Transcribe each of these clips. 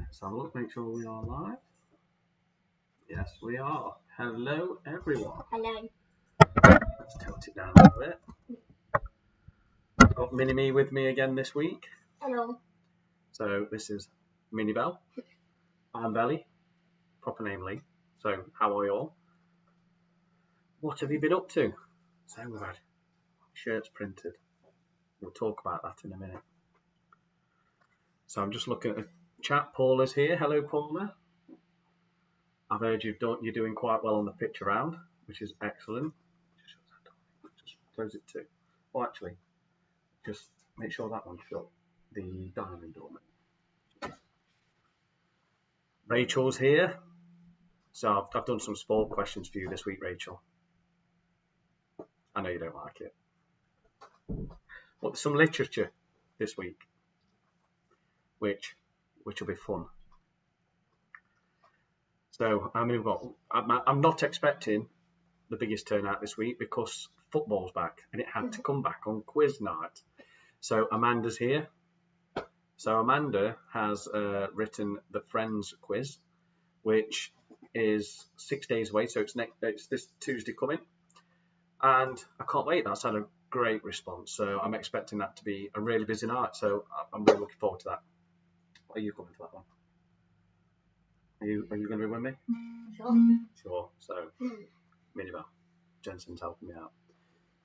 Let's have a look, make sure we are live. Yes, we are. Hello, everyone. Hello. Let's tilt it down a little bit. I've got Mini-Me with me again this week. Hello. So this is Mini Bell. I'm Belly, proper name Lee. So how are you all? What have you been up to? So we've had shirts printed. We'll talk about that in a minute. So I'm just looking at the chat. Paula's here. Hello, Paula. I've heard you're doing quite well on the pitch around, which is excellent. Just close it too. Oh, actually, just make sure that one's shut. The dining door. Rachel's here. So I've done some sport questions for you this week, Rachel. I know you don't like it. But some literature this week, which will be fun. So I mean, I'm not expecting the biggest turnout this week because football's back and it had to come back on quiz night. So Amanda's here. So Amanda has written the Friends quiz, which is 6 days away. So it's this Tuesday coming, and I can't wait. That's had a great response. So I'm expecting that to be a really busy night. So I'm really looking forward to that. Are you coming to that one? Are you going to be with me? Sure. So Minibel, Jensen's helping me out.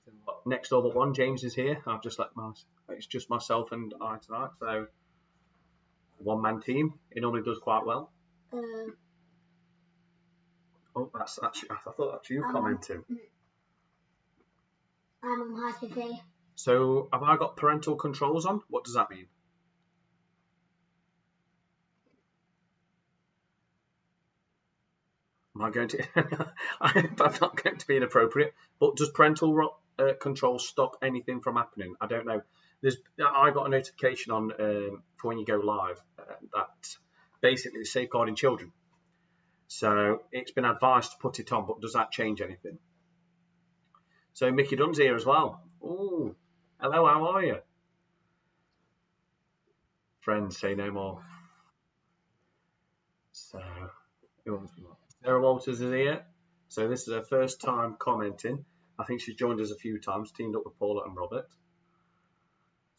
So next over one, James is here. I've just it's just myself and I tonight. So one man team. He normally does quite well. Oh, that's actually, I thought that's you commenting. I'm on high today. So have I got parental controls on? What does that mean? Am I going to? I'm not going to be inappropriate. But does parental control stop anything from happening? I don't know. I got a notification on for when you go live that basically is safeguarding children. So it's been advised to put it on, but does that change anything? So Mickey Dunn's here as well. Oh, hello, how are you? Friends, say no more. So, Sarah Walters is here. So this is her first time commenting. I think she's joined us a few times, teamed up with Paula and Robert.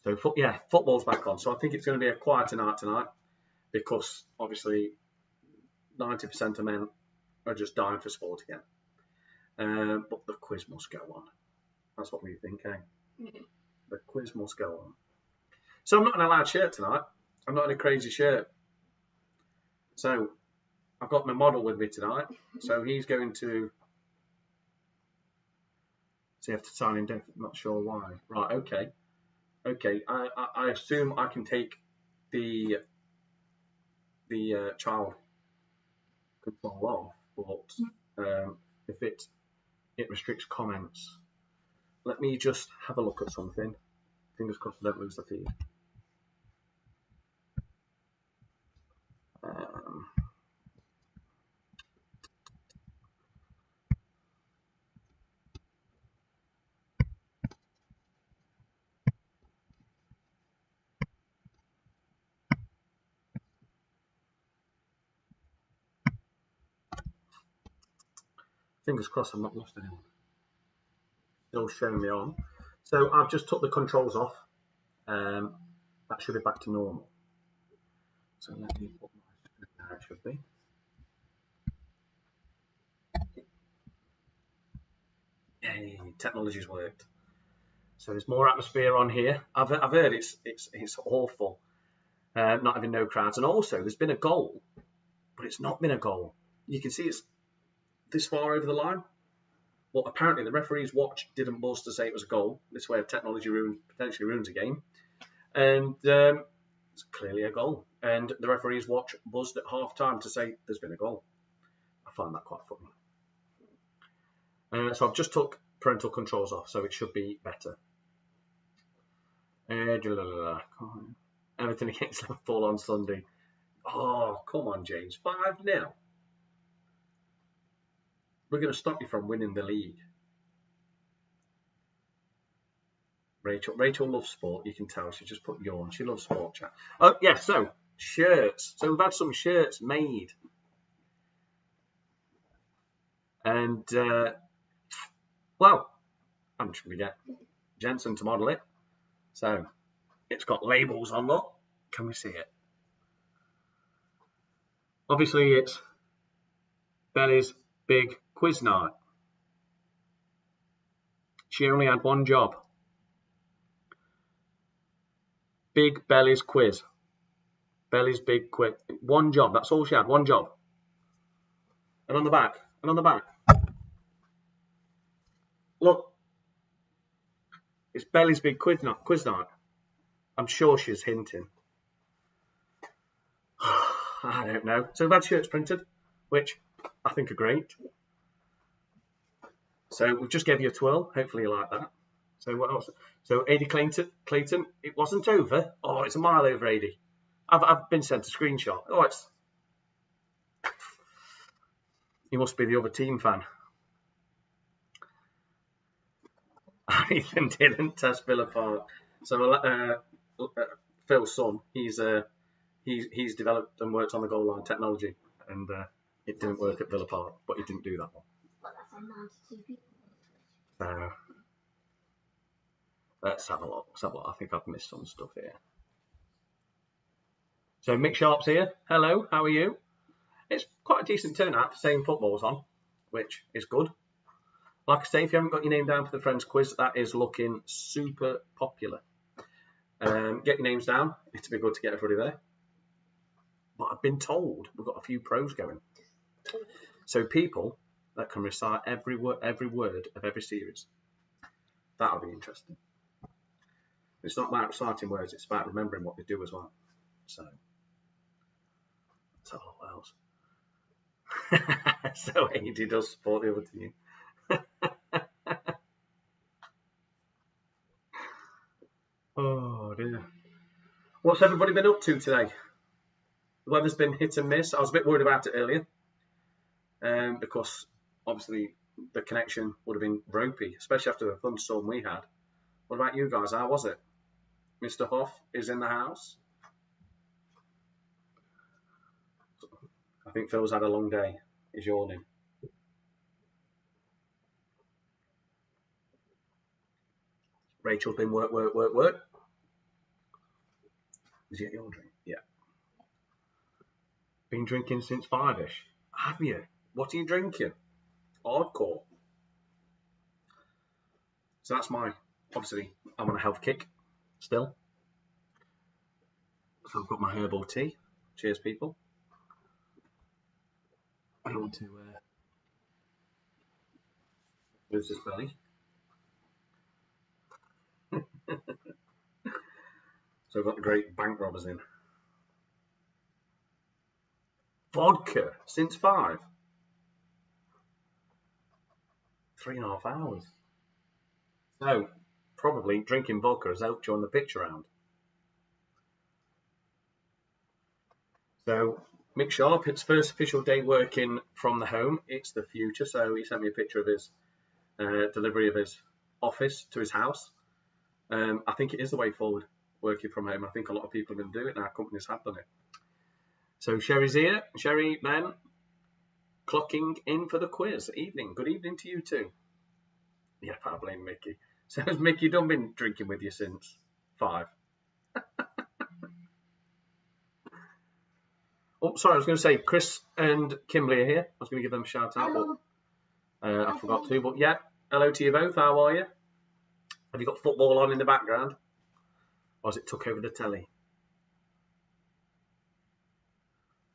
So, football's back on. So I think it's going to be a quieter night tonight because, obviously, 90% of men are just dying for sport again. But the quiz must go on. That's what we think, eh? The quiz must go on. So I'm not in a loud shirt tonight. I'm not in a crazy shirt. So I've got my model with me tonight. So he's going to... So you have to sign in. I'm not sure why. Right, okay. Okay, I assume I can take the child control off, but if it restricts comments. Let me just have a look at something. Fingers crossed I don't lose the feed. Fingers crossed I've not lost anyone. Still showing me on. So I've just took the controls off. That should be back to normal. So let me put my there it should be. Yay, technology's worked. So there's more atmosphere on here. I've heard it's awful. Not having no crowds, and also there's been a goal, but it's not been a goal. You can see it's this far over the line. Well, apparently the referee's watch didn't buzz to say it was a goal. This way, technology potentially ruins a game, and it's clearly a goal. And the referee's watch buzzed at half time to say there's been a goal. I find that quite funny. So I've just took parental controls off, so it should be better. Everything against Liverpool on Sunday. Oh, come on, James. 5-0. We're going to stop you from winning the league. Rachel loves sport. You can tell. She just put yawn. She loves sport chat. Oh, yeah, so shirts. So we've had some shirts made. And, well, I'm just going to get Jensen to model it. So it's got labels on, look. Can we see it? Obviously, it's Belly's big quiz night. She only had one job. Big Belly's quiz. Belly's big quiz. One job. That's all she had. One job. And on the back. And on the back. Look. It's Belly's big quiz night. I'm sure she's hinting. I don't know. So we've had shirts printed, which I think are great. So we just gave you a twirl. Hopefully you like that. So what else? So AD Clayton, it wasn't over. Oh, it's a mile over, AD. I've been sent a screenshot. Oh, it's. He must be the other team fan. Ethan didn't test Villa Park. So Phil's son, he's developed and worked on the goal line technology, and it didn't work at Villa Park, but he didn't do that one. So let's have a look. I think I've missed some stuff here. So Mick Sharp's here. Hello, how are you? It's quite a decent turnout for saying football's on, which is good. Like I say, if you haven't got your name down for the Friends quiz, that is looking super popular. Get your names down. It'd be good to get everybody there. But I've been told we've got a few pros going. So people that can recite every word of every series. That'll be interesting. It's not about reciting words, it's about remembering what they do as well. So, let's have a look what else. So AD does support the other team. Oh dear. What's everybody been up to today? The weather's been hit and miss. I was a bit worried about it earlier. Because obviously the connection would have been ropey, especially after the thunderstorm we had. What about you guys? How was it? Mr. Hoff is in the house. I think Phil's had a long day. He's yawning. Rachel's been work. Is it your drink? Yeah. Been drinking since 5-ish. Have you? What are you drinking? Hardcore. So that's obviously, I'm on a health kick still. So I've got my herbal tea. Cheers, people. I don't want to lose this belly. So I've got the great bank robbers in. Vodka since 5. 3.5 hours. So probably drinking vodka has helped you on the pitch around. So Mick Sharp, it's first official day working from the home. It's the future. So he sent me a picture of his delivery of his office to his house. I think it is the way forward, working from home. I think a lot of people are going to do it now. Companies have done it. So Sherry's here. Sherry, Ben, clocking in for the quiz. Evening. Good evening to you too. Yeah, I blame Mickey. So has Mickey done been drinking with you since 5? Oh, sorry, I was going to say Chris and Kimberly are here. I was going to give them a shout out, but I forgot to. But yeah, hello to you both. How are you? Have you got football on in the background? Or has it took over the telly?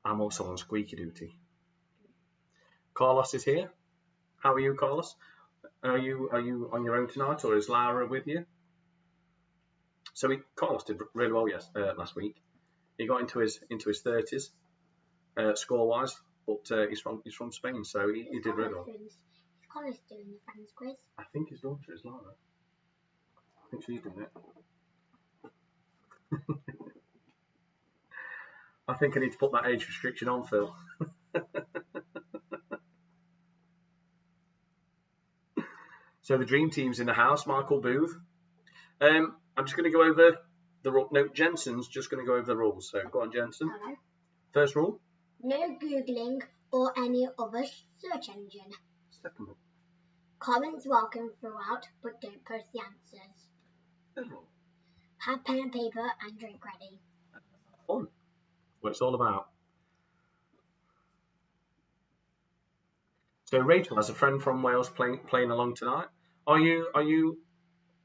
I'm also on squeaky duty. Carlos is here. How are you, Carlos? Are you on your own tonight, or is Lara with you? So Carlos did really well last week. He got into his 30s score wise, but he's from Spain, so he did really well. Is Carlos doing the Friends quiz? I think his daughter is Lara. I think she's doing it. I think I need to put that age restriction on, Phil. So the dream team's in the house. Michael Booth. I'm just going to go over No, Jensen's just going to go over the rules. So go on, Jensen. Hello. First rule. No Googling or any other search engine. Second rule. Comments welcome throughout, but don't post the answers. Third rule. Have pen and paper and drink ready. Fun. What it's all about. So Rachel has a friend from Wales playing along tonight. Are you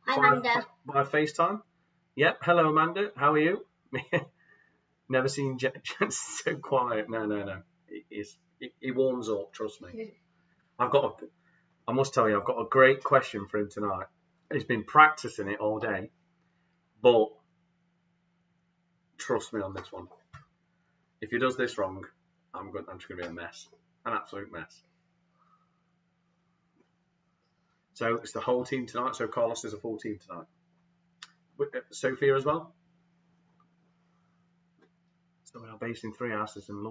Hi, Amanda. by FaceTime? Yep. Hello, Amanda. How are you? Never seen Jensen so quiet. No. He warms up. Trust me. I must tell you, I've got a great question for him tonight. He's been practicing it all day, but trust me on this one. If he does this wrong, I'm just going to be a mess, an absolute mess. So it's the whole team tonight. So Carlos is a full team tonight. Sophia as well. So we are based in 3 houses in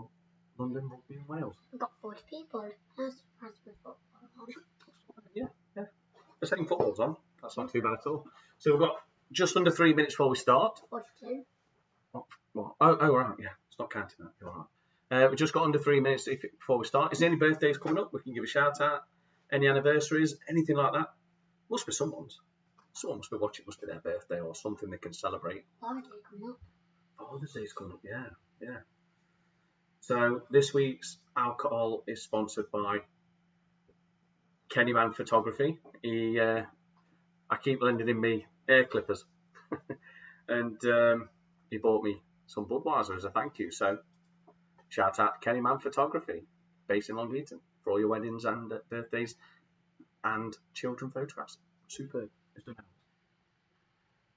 London, Rugby, and Wales. We've got 40 people. That's football on. Yeah. The same football's on. That's not too bad at all. So we've got just under 3 minutes before we start. 42. Oh, right. Yeah, it's not counting that. You're all right. We've just got under 3 minutes before we start. Is there any birthdays coming up? We can give a shout out. Any anniversaries? Anything like that? Must be someone's. Someone must be watching. Must be their birthday or something they can celebrate. Father's Day coming up. Father's Day's coming up. Yeah. So this week's alcohol is sponsored by Kenny Man Photography. I keep lending him me air clippers, and he bought me some Budweiser as a thank you. So shout out to Kenny Man Photography, based in Long Eaton, for all your weddings and birthdays and children photographs. Superb. It's done.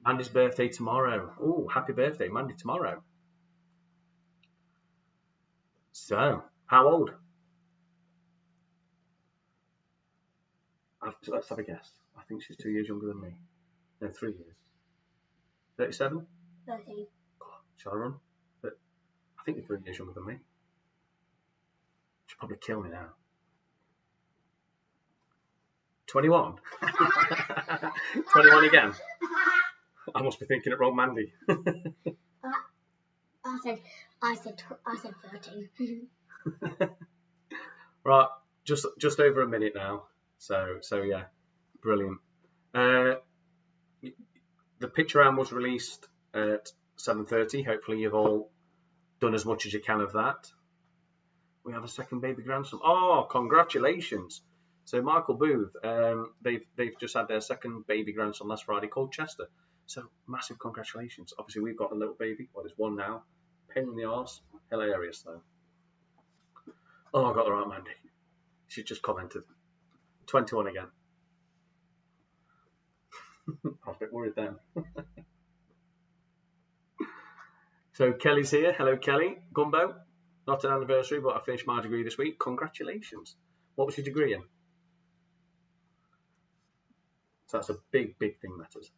Mandy's birthday tomorrow. Oh, happy birthday, Mandy, tomorrow. So, how old? Let's have a guess. I think she's 2 years younger than me. No, 3 years. 37? 13. Shall I run? But I think you're 3 years younger than me. She'll probably kill me now. 21? 21 again? I must be thinking it wrong, Mandy. I said 13. Right, just over a minute now. So yeah, brilliant. The picture round was released at 7:30. Hopefully you've all done as much as you can of that. We have a second baby grandson. Oh, congratulations! So Michael Booth, they've just had their second baby grandson last Friday called Chester. So massive congratulations. Obviously we've got a little baby. Well, there's one now. Pain in the arse. Hilarious though. Oh, I got the right Mandy. She just commented. 21 again. I was a bit worried then. So Kelly's here. Hello, Kelly. Gumbo. Not an anniversary, but I finished my degree this week. Congratulations. What was your degree in? So that's a big thing, that is.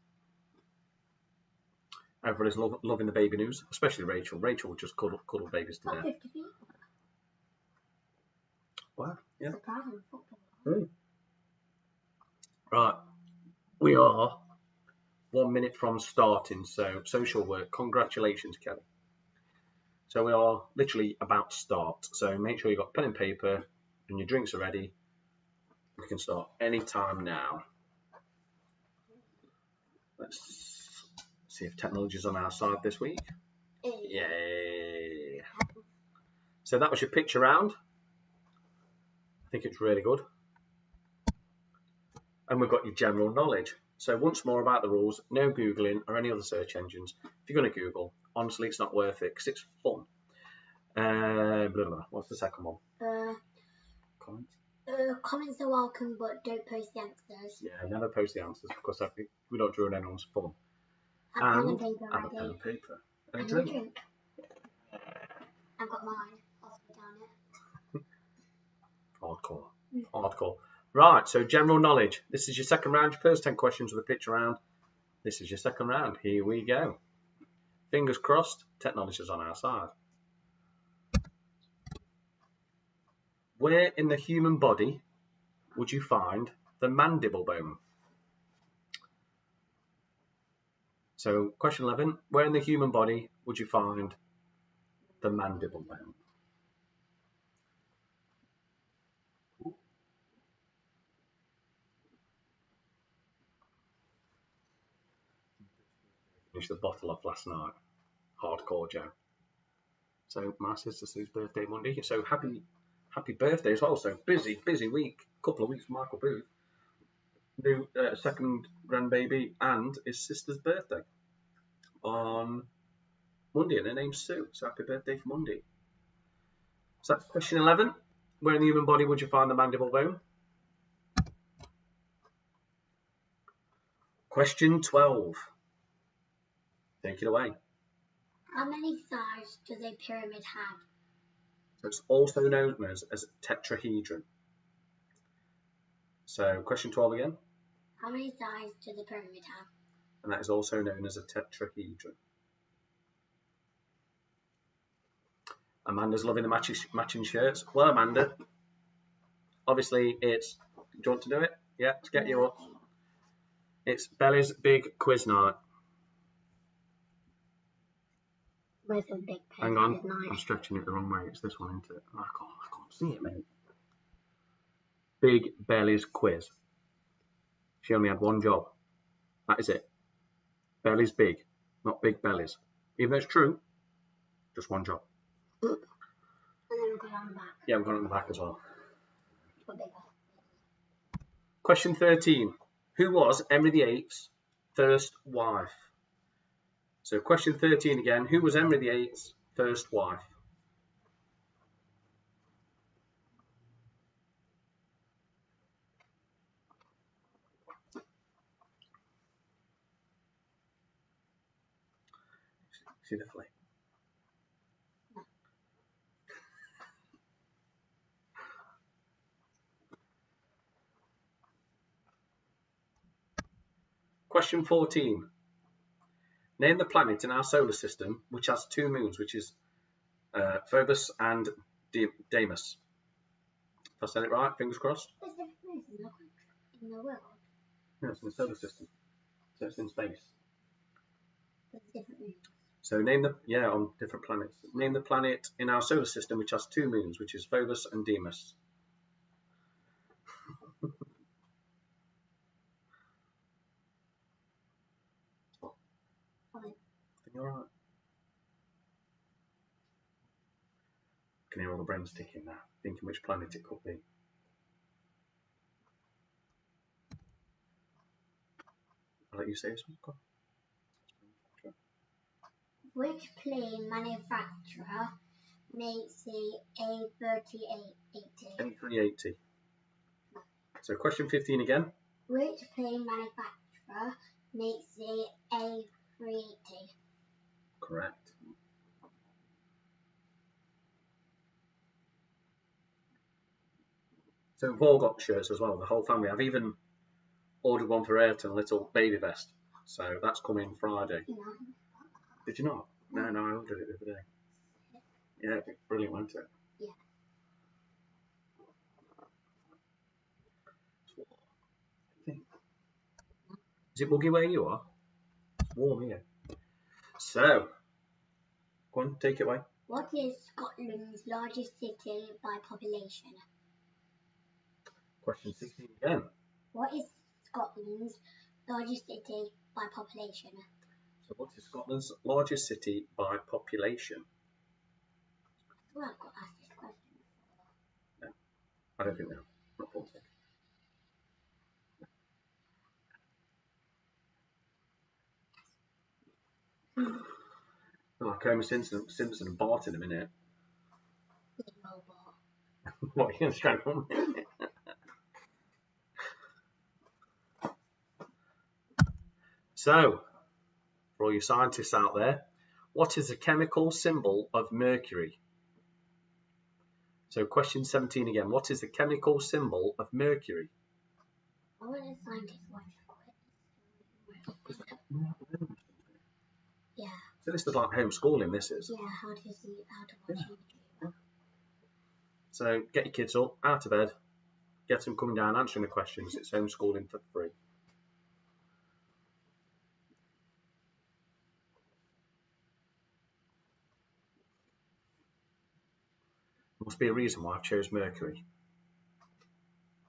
Everybody's loving the baby news, especially Rachel. Rachel will just cuddle babies to death. 50 feet. Wow. Yeah. Surprising football. Right. We are 1 minute from starting, so social work. Congratulations, Kelly. So we are literally about to start. So make sure you've got pen and paper and your drinks are ready. We can start any time now. Let's see if technology's on our side this week. Yay! So that was your picture round. I think it's really good. And we've got your general knowledge. So once more about the rules, no Googling or any other search engines. If you're going to Google, honestly, it's not worth it because it's fun. Blah, blah, blah. What's the second one? Comments? Comments are welcome, but don't post the answers. Yeah, never post the answers because we don't ruin anyone's fun. Have pen and paper have a ready. pen and paper. And a And a drink. drink. I've got mine. I'll spit down it. Hardcore. Right, so general knowledge. This is your second round. Your first 10 questions with a picture round. This is your second round. Here we go. Fingers crossed, technology's on our side. Where in the human body would you find the mandible bone? So question 11, where in the human body would you find the mandible bone? Finished the bottle off last night. Hardcore Joe. So my sister Sue's birthday Monday. So happy birthday as well. So busy week. Couple of weeks for Michael Booth. New second grandbaby and his sister's birthday on Monday, and her name's Sue. So happy birthday for Monday. So that's question 11. Where in the human body would you find the mandible bone? Question 12. Take it away. How many sides does a pyramid have? So it's also known as a tetrahedron. So question 12 again. How many sides does a pyramid have? And that is also known as a tetrahedron. Amanda's loving the matching shirts. Well, Amanda, obviously it's, do you want to do it? Yeah, let's get you up. It's Belly's big quiz night. Where's the big Hang on, I'm stretching it the wrong way. It's this one, isn't it? I can't see it, mate. Big Belly's quiz. She only had one job. That is it. Belly's big, not big bellies. Even though it's true, just one job. And then we've got it on the back. Yeah, we've got it on the back as well. For bigger. Question 13. Who was Henry VIII's first wife? So question 13 again. Who was Henry VIII's first wife? See the flame? Question 14. Name the planet in our solar system which has two moons, which is Phobos and Deimos. If I said it right, fingers crossed. There's different moons in the world. No, it's in the solar system. So it's in space. There's different moons. So name on different planets. Name the planet in our solar system which has two moons, which is Phobos and Deimos. Fine. You're right. I can hear all the brains ticking now, thinking which planet it could be. I'll let you say this one. Go on. Which plane manufacturer makes the A380? A380. So question 15 again. Which plane manufacturer makes the A380? Correct. So we've all got shirts as well, the whole family. I've even ordered one for Ayrton, a little baby vest. So that's coming Friday. No. Did you not? No, I ordered it the other day. Yeah, it'd be brilliant, won't it? Yeah. Is it muggy where you are? It's warm here. So, go on, take it away. What is Scotland's largest city by population? Question 16 again. What is Scotland's largest city by population? So what is Scotland's largest city by population? Well, I've got asked this question before. No, I don't think they are. Not full tick. Like Homer Simpson and Bart in a minute. What are you going to strangle me? So, for all you scientists out there, what is the chemical symbol of mercury? So question 17 again. What is the chemical symbol of mercury? I want a scientist watch quiz. Yeah. So this is like homeschooling, this is. Yeah, how to watch YouTube. So get your kids up, out of bed, get them coming down answering the questions. It's homeschooling for free. Must be a reason why I chose Mercury.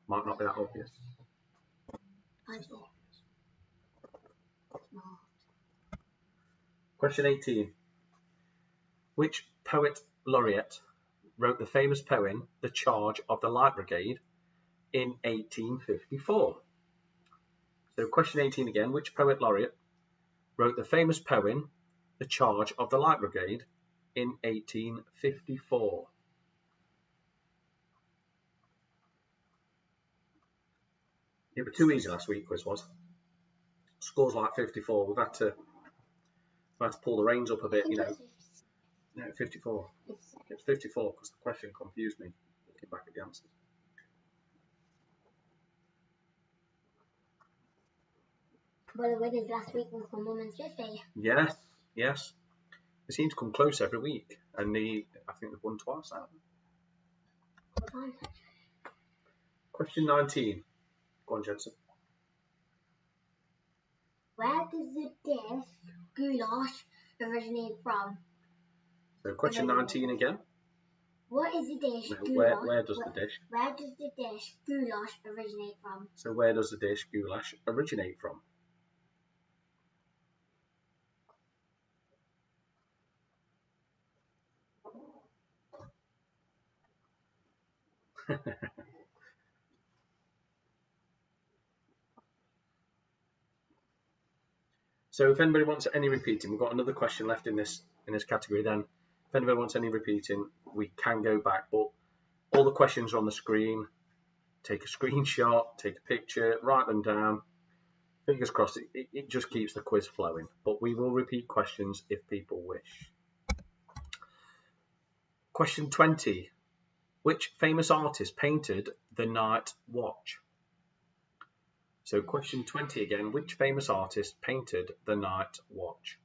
Might not be that obvious. I see. Smart. Question 18. Which poet laureate wrote the famous poem The Charge of the Light Brigade in 1854? So question 18 again. Which poet laureate wrote the famous poem The Charge of the Light Brigade in 1854? It was too easy last week, quiz was. Scores like 54. We've had to pull the reins up a bit, you know. No, 54. It's 54 because the question confused me. Looking back at the answers. Well, the winners last week was my mum and Sophie. Yes, yes. They seem to come close every week, and I think they've won twice out. Question 19. Go on, Jensen. Where does the dish goulash originate from? So question 19 again. What is the dish No, goulash? where does the dish? Where does the dish goulash originate from? So where does the dish goulash originate from? So if anybody wants any repeating, we've got another question left in this category. Then, if anybody wants any repeating, we can go back. But all the questions are on the screen. Take a screenshot, take a picture, write them down. Fingers crossed, it just keeps the quiz flowing. But we will repeat questions if people wish. Question 20. Which famous artist painted The Night Watch? So question 20 again. Which famous artist painted The Night Watch?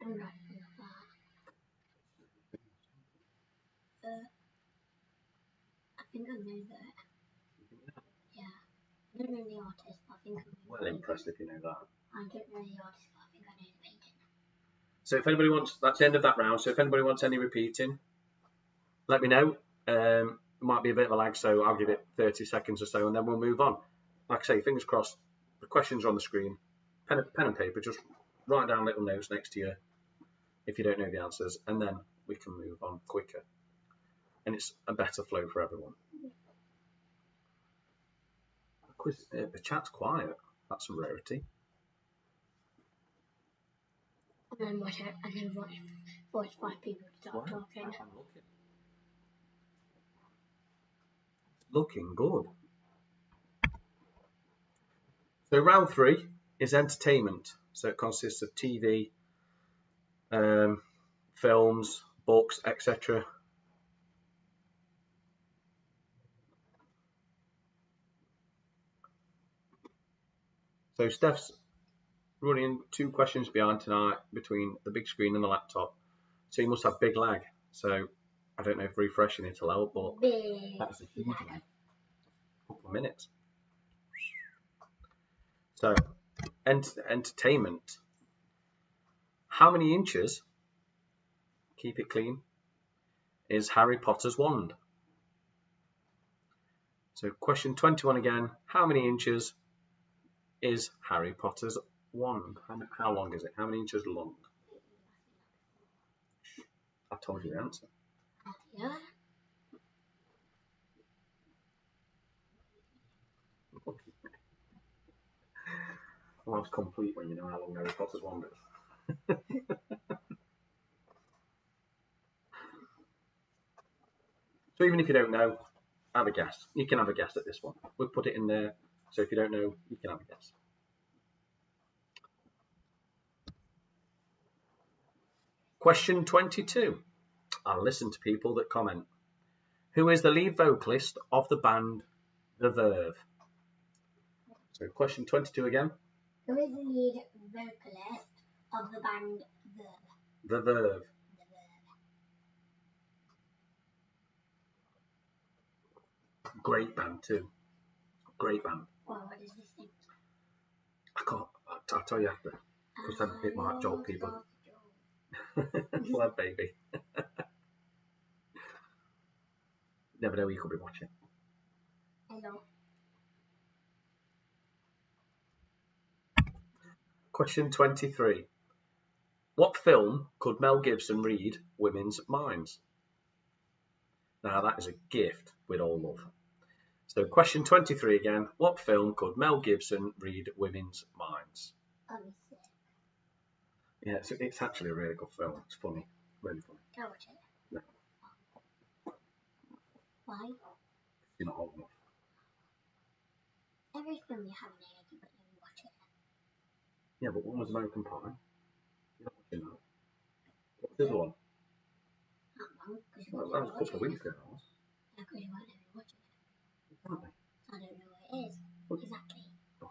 I'm not sure I think I know that. Yeah. I don't know the artist, but I think I know. Well impressed if you know that. I don't know the artist, but I think I know the painting. So if anybody wants, that's the end of that round. So if anybody wants any repeating, let me know. It might be a bit of a lag, so I'll give it 30 seconds or so, and then we'll move on. Like I say, fingers crossed. The questions are on the screen. Pen and paper. Just write down little notes next to you if you don't know the answers, and then we can move on quicker. And it's a better flow for everyone. The chat's quiet. That's a rarity. And then watch 5 people start talking. Looking good. So round 3 is entertainment. So it consists of TV, films, books, etc. So Steph's running 2 questions behind tonight between the big screen and the laptop. So you must have big lag. So I don't know if refreshing it will help, but that's a huge lag. A couple of minutes. So entertainment. How many inches, keep it clean, is Harry Potter's wand? So question 21 again. How many inches is Harry Potter's wand? How long is it? How many inches long? I told you the answer. Yeah. Well, it's complete when you know how long Harry Potter's wand is. So even if you don't know, have a guess. You can have a guess at this one. We'll put it in there. So if you don't know, you can have a guess. Question 22. I'll listen to people that comment. Who is the lead vocalist of the band The Verve? So question 22 again. Who is the lead vocalist of the band The Verve. Great band too. Great band. Well, what is this thing? I can't. I'll tell you after. Because it might jolt people. Lad baby. Never know who you could be watching. Hello. Question 23. What film could Mel Gibson read women's minds? Now that is a gift with all love. So question 23 again. What film could Mel Gibson read women's minds? Obviously. Yeah, it's actually a really good film. It's funny. Really funny. Can I watch it? No. Why? You're not old enough. Every film you have an age, but you watch it. Yeah, but one was American Pie. You're not watching that. What's the other one? Not long, because you Well, won't that was a watch couple of it. weeks ago. That was. Yeah, because you won't let me watch it. Exactly. I don't know what it is. Exactly. Oh.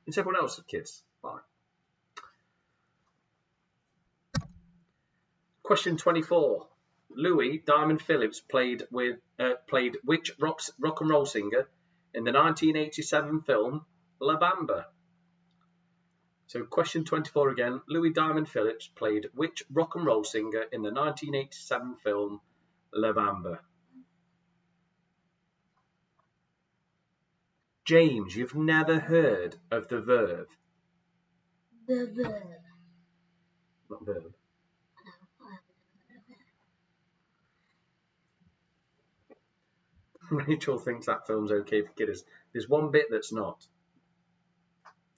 It's everyone else's kids. Bye. Question 24. Louis Diamond Phillips played which rock and roll singer in the 1987 film La Bamba? So question 24 again. Louis Diamond Phillips played which rock and roll singer in the 1987 film La Bamba? James, you've never heard of the Verve? The Verve. Not Verve. No, I haven't heard of it. Rachel thinks that film's okay for kiddies. There's one bit that's not.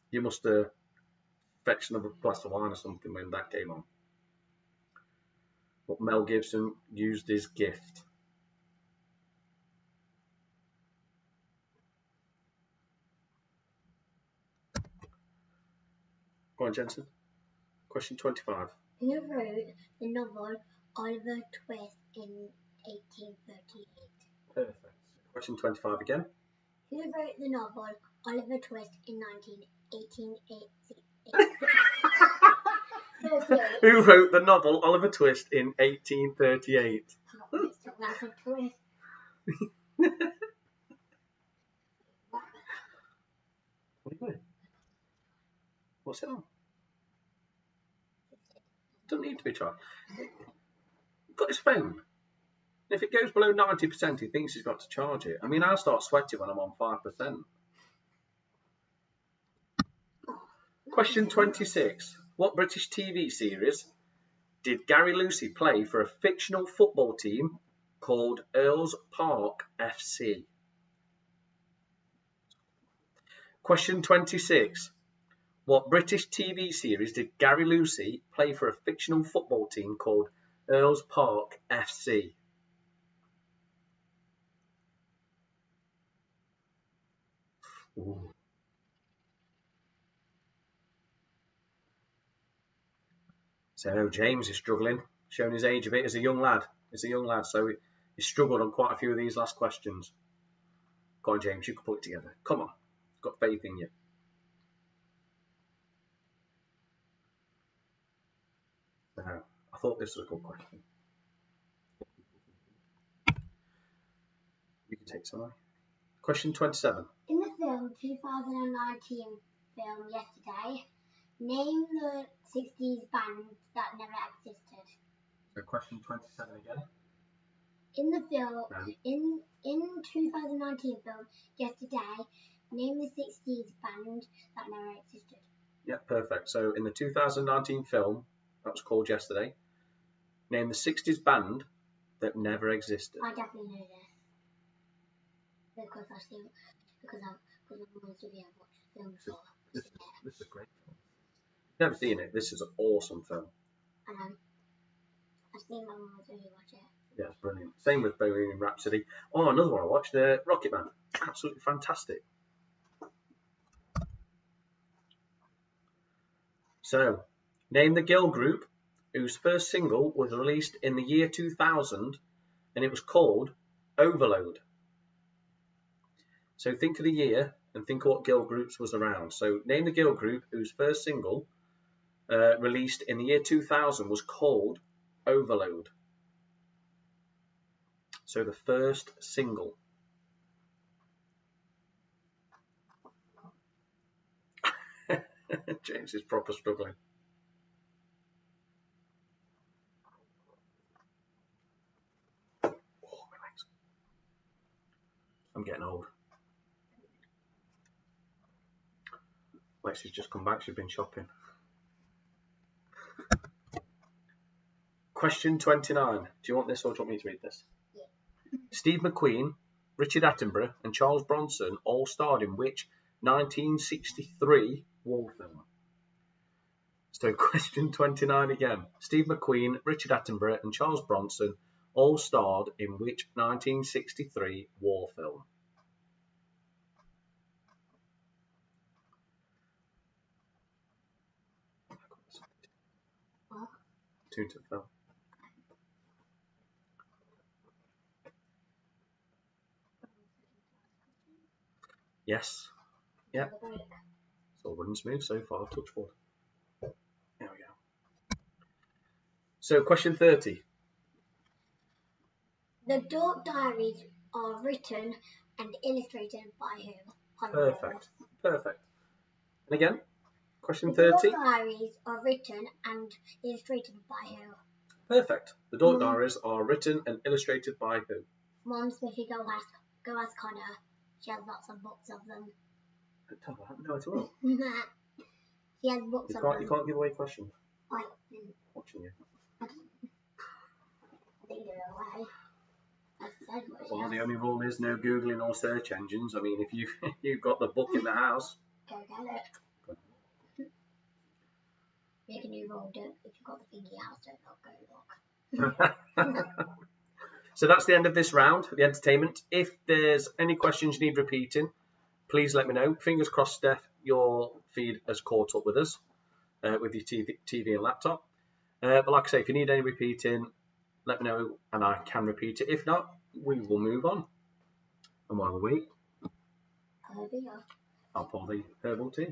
You must fetch another glass of wine or something when that came on. But Mel Gibson used his gift. Go on, Jensen. Question 25. Who wrote the novel Oliver Twist in 1838? Perfect. Question 25 again. Who wrote the novel Oliver Twist in 1888? Who wrote the novel Oliver Twist in 1838? That's a twist. What are you doing? What's it on? Doesn't need to be charged. He's got his phone. If it goes below 90%, he thinks he's got to charge it. I mean, I start sweating when I'm on 5%. Question 26. What British TV series did Gary Lucy play for a fictional football team called Earls Park FC? Question 26. What British TV series did Gary Lucy play for a fictional football team called Earls Park FC? Ooh. So James is struggling, showing his age a bit as a young lad. So he struggled on quite a few of these last questions. Go on, James, you can put it together. Come on, got faith in you. Now, I thought this was a good question. You can take some. Question 27. In the film 2019 film Yesterday, name the 60s band that never existed. So question 27 again. In the film, No. in 2019 film Yesterday, name the 60s band that never existed. Yeah, perfect. So in the 2019 film that was called Yesterday, name the 60s band that never existed. I definitely know this because I've always really watched the film before. This is a great film. Never seen it. This is an awesome film. And I've seen my mum really watch it. Yeah, it's brilliant. Same with Bohemian Rhapsody. Oh, another one I watched, Rocket Man. Absolutely fantastic. So, name the girl group whose first single was released in the year 2000 and it was called Overload. So think of the year and think of what girl groups was around. So name the girl group whose first single released in the year 2000 was called Overload. So the first single. James is proper struggling. Alex has just come back. She's been shopping. Question 29. Do you want this or do you want me to read this? Yeah. Steve McQueen, Richard Attenborough and Charles Bronson all starred in which 1963 war film? So question 29 again. Steve McQueen, Richard Attenborough and Charles Bronson all starred in which 1963 war film? What? Tune to the film. Yes. Yeah. It's all running smooth so far. Touch wood. There we go. So question 30. The Dork Diaries are written and illustrated by who? Perfect. Perfect. And again, question The 30. Dork Diaries are written and illustrated by who? Perfect. The Dork Diaries are written and illustrated by who? Mom Smithy, go ask Connor. She has lots of books of them. I haven't no idea. She has books You of them. can't give away questions. I Watching you. think they're away. I said what she Well, has. the only rule is no Googling or search engines. I mean, if you've got the book in the house. Go get it. Make a new rule. Don't, if you've got the thingy house, don't not go look. So that's the end of this round, the entertainment. If there's any questions you need repeating, please let me know. Fingers crossed, Steph, your feed has caught up with us with your TV and laptop. But like I say, if you need any repeating, let me know and I can repeat it. If not, we will move on. And while we wait, I'll pour the herbal tea.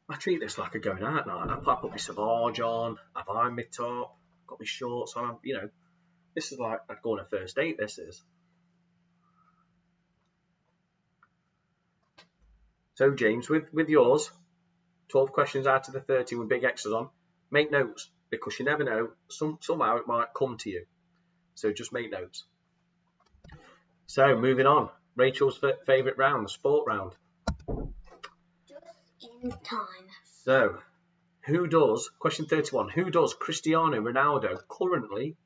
I treat this like a going out night. I put my Savage on, I've ironed my top, got my shorts on. You know, this is like I'd go on a first date. This is. So James, with yours, 12 questions out of the 30 with big X's on. Make notes because you never know. Somehow it might come to you. So just make notes. So moving on. Rachel's favourite round, the sport round. In time. So, question 31, who does Cristiano Ronaldo currently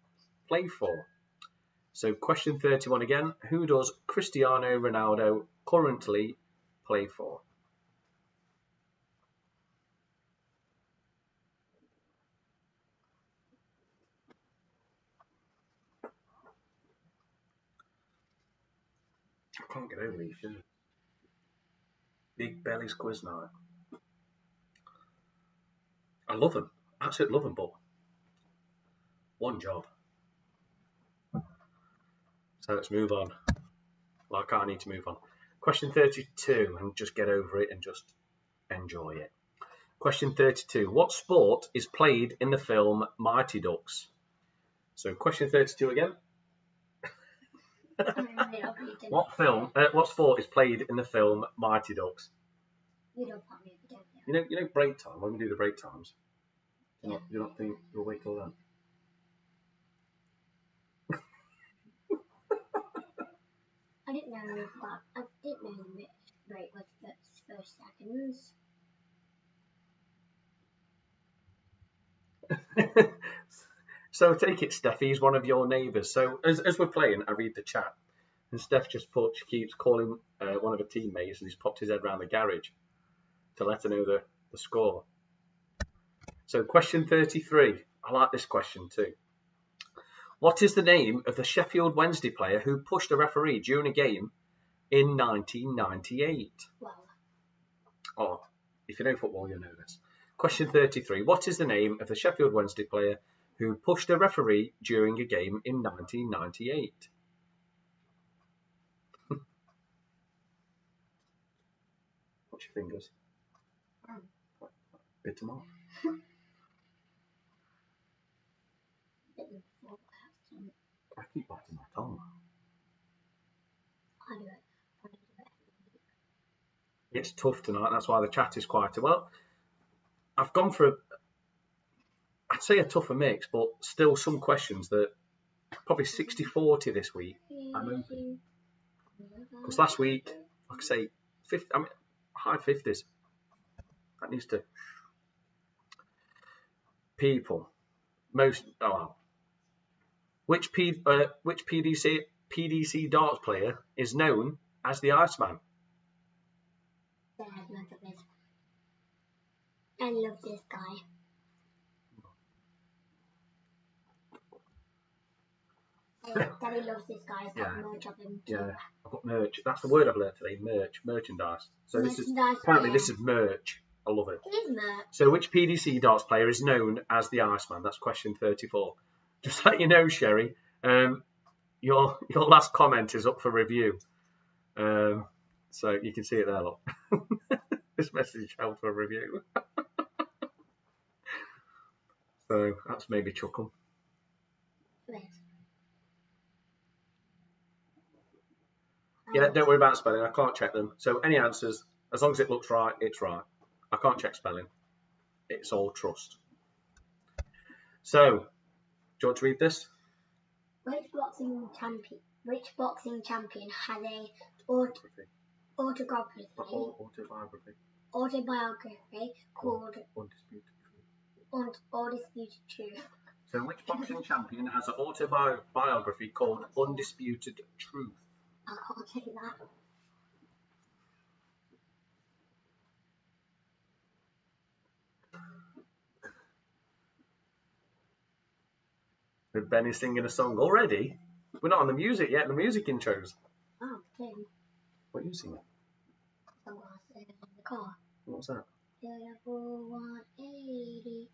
play for? So, question 31 again, who does Cristiano Ronaldo currently play for? I can't get over these, should I? Big Belly's quiz night. I love them. Absolutely love them, but one job. So let's move on. Well, I can't need to move on. Question 32, and just get over it and just enjoy it. Question 32. What sport is played in the film Mighty Ducks? So question 32 again. What sport is played in the film Mighty Ducks? You don't put me if you don't. You know break time, when we do the break times. Do you not think you'll wait till then? I didn't know the break was 30 seconds. So take it, Steffi, he's one of your neighbours. So as we're playing, I read the chat, and Steph she keeps calling one of her teammates, and he's popped his head around the garage to let her know the score. So question 33. I like this question too. What is the name of the Sheffield Wednesday player who pushed a referee during a game in 1998? Wow. Oh, if you know football, you'll know this. Question 33. What is the name of the Sheffield Wednesday player who pushed a referee during a game in 1998? Watch your fingers. Bit them off. I keep biting my tongue. I do it. It's tough tonight. That's why the chat is quieter. Well, I've gone for I'd say a tougher mix, but still some questions that probably 60-40 this week. I'm hoping. Because last week, like I say, high 50s. That needs to. People. Most. Oh, well. Which PDC darts player is known as the Iceman? I love this guy. Daddy loves this guy. I've got merch of him too. Yeah, I've got merch. That's the word I've learned today. Merchandise. So this is merch. I love it. It is merch. So which PDC darts player is known as the Iceman? That's question 34. Just let you know, Sherry. Your last comment is up for review. So you can see it there, look. This message held for review. So that's maybe chuckle. Yeah, don't worry about spelling. I can't check them. So any answers, as long as it looks right, it's right. I can't check spelling. It's all trust. So, do you want to read this? Which boxing champion has a autobiography called Undisputed Truth? So, which boxing champion has an autobiography called Undisputed Truth? I can't take that. With Benny singing a song already? We're not on the music yet, the music intros. Oh, Tim. What are you singing? Sunglasses in the car. What's that? Beautiful 180.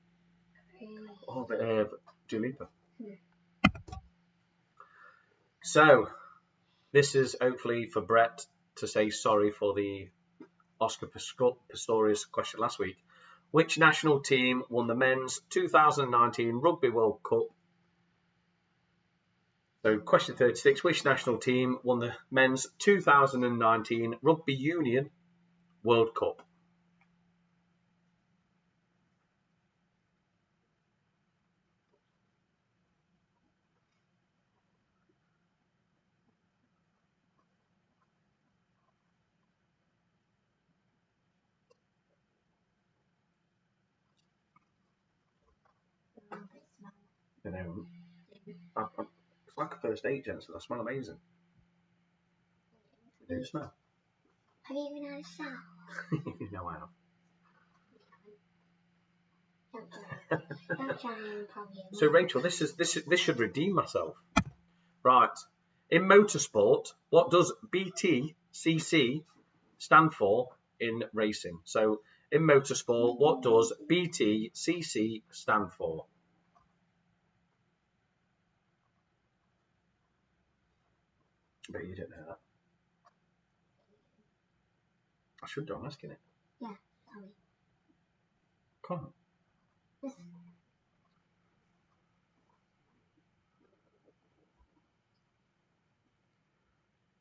Oh, Dua Lipa. So, this is hopefully for Brett to say sorry for the Oscar Pistorius question last week. Which national team won the men's 2019 Rugby World Cup? So, question 36. Which national team won the men's 2019 Rugby Union World Cup? I know. It's like a first aid, gents. I smell amazing. Do you smell? Have you even had a shower? No, I have. Don't try and probably. So Rachel, this should redeem myself. Right. In motorsport, what does BTCC stand for in racing? So in motorsport, what does BTCC stand for? I bet you don't know that. I should do. I'm asking it. Yeah, sorry. Can't.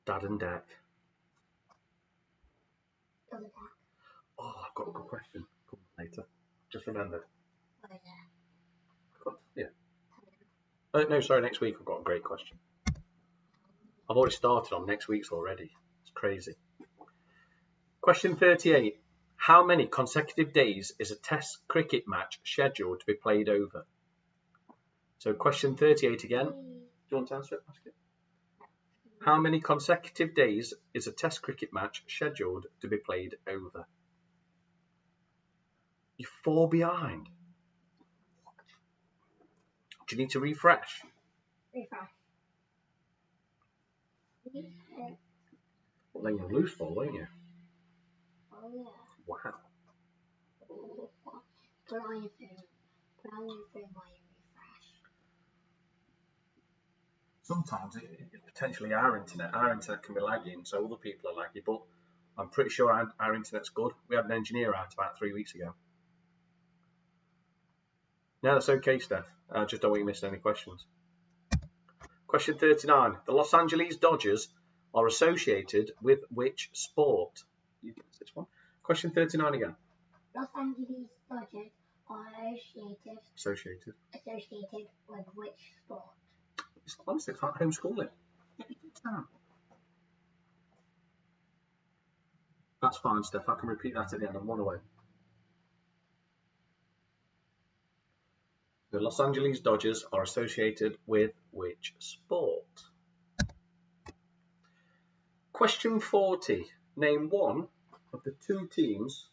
Dad and Deck. Oh, I've got a good question. Come later. Just remembered. Yeah. No, sorry. Next week I've got a great question. I've already started on next week's already. It's crazy. Question 38. How many consecutive days is a Test cricket match scheduled to be played over? So question 38 again. Do you want to answer it? Ask it. How many consecutive days is a Test cricket match scheduled to be played over? You're 4 behind. Do you need to refresh? Refresh. Well, then you'll lose 4, won't you? Oh, yeah. Wow. Put on your phone while you refresh. Sometimes it's potentially our internet. Our internet can be lagging, so other people are laggy, but I'm pretty sure our internet's good. We had an engineer out about 3 weeks ago. No, that's okay, Steph. I just don't want you missing any questions. Question 39. The Los Angeles Dodgers are associated with which sport? You guess this one. Question 39 again. Los Angeles Dodgers are associated Associated with which sport? honestly, it's like homeschooling. It takes time. That's fine, Steph. I can repeat that at the end. I'm 1 away. The Los Angeles Dodgers are associated with which sport? Question 40. Name one of the 2 teams,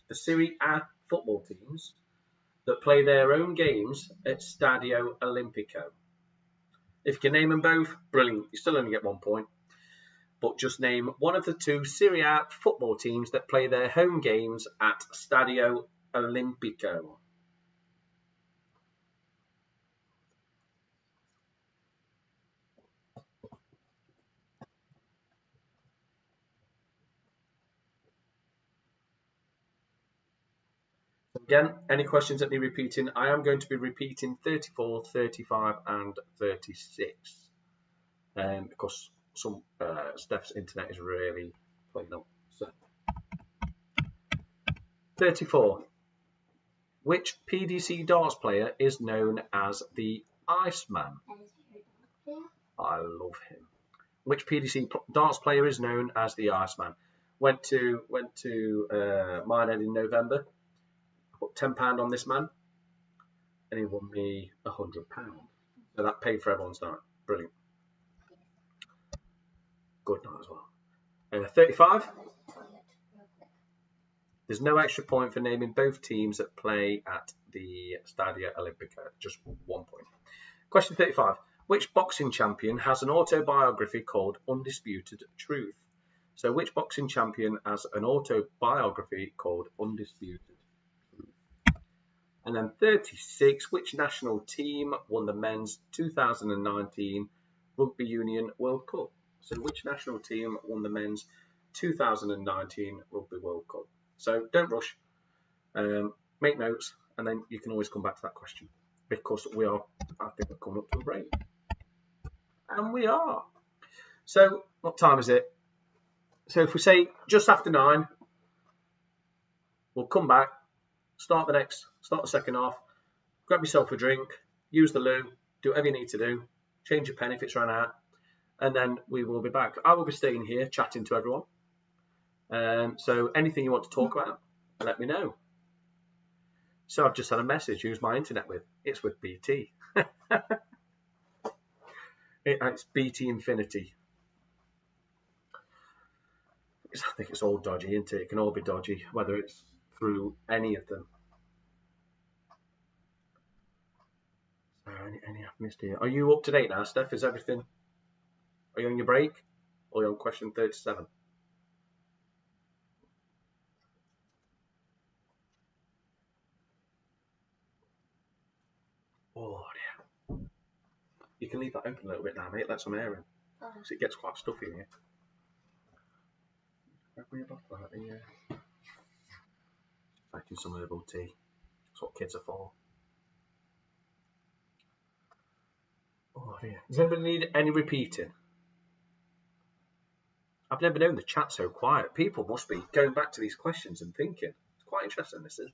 the Serie A football teams, that play their own games at Stadio Olimpico. If you can name them both, brilliant. You still only get 1 point. But just name one of the 2 Serie A football teams that play their home games at Stadio Olimpico. Again, any questions that need repeating? I am going to be repeating 34, 35 and 36 because some Steph's internet is really playing up. So, 34. Which PDC darts player is known as the Iceman? I love him. Which PDC darts player is known as the Iceman? Went to Minehead in November. Put £10 on this man, and he won me £100. So that paid for everyone's night. Brilliant. Good night as well. 35. There's no extra point for naming both teams that play at the Stadio Olimpico. Just 1 point. Question 35. Which boxing champion has an autobiography called Undisputed Truth? So which boxing champion has an autobiography called Undisputed Truth? And then 36. Which national team won the men's 2019 Rugby Union World Cup? So which national team won the men's 2019 Rugby World Cup? So don't rush, make notes, and then you can always come back to that question because I think we're coming up to a break. And we are. So what time is it? So if we say just after 9, we'll come back, start the second half, grab yourself a drink, use the loo, do whatever you need to do, change your pen if it's run out, and then we will be back. I will be staying here chatting to everyone. So anything you want to talk about, let me know. So I've just had a message. Who's my internet with? It's with BT. It's BT Infinity. I think it's all dodgy, isn't it? It can all be dodgy, whether it's through any of them. Any I've missed here? Are you up to date now, Steph? Is everything? Are you on your break? Or are you on question 37? Oh, dear. You can leave that open a little bit now, mate. Let some air in. Because it gets quite stuffy in here. Bring a bottle out here. Making some herbal tea. That's what kids are for. Oh, dear. Does anybody need any repeating? I've never known the chat so quiet. People must be going back to these questions and thinking. It's quite interesting, this is.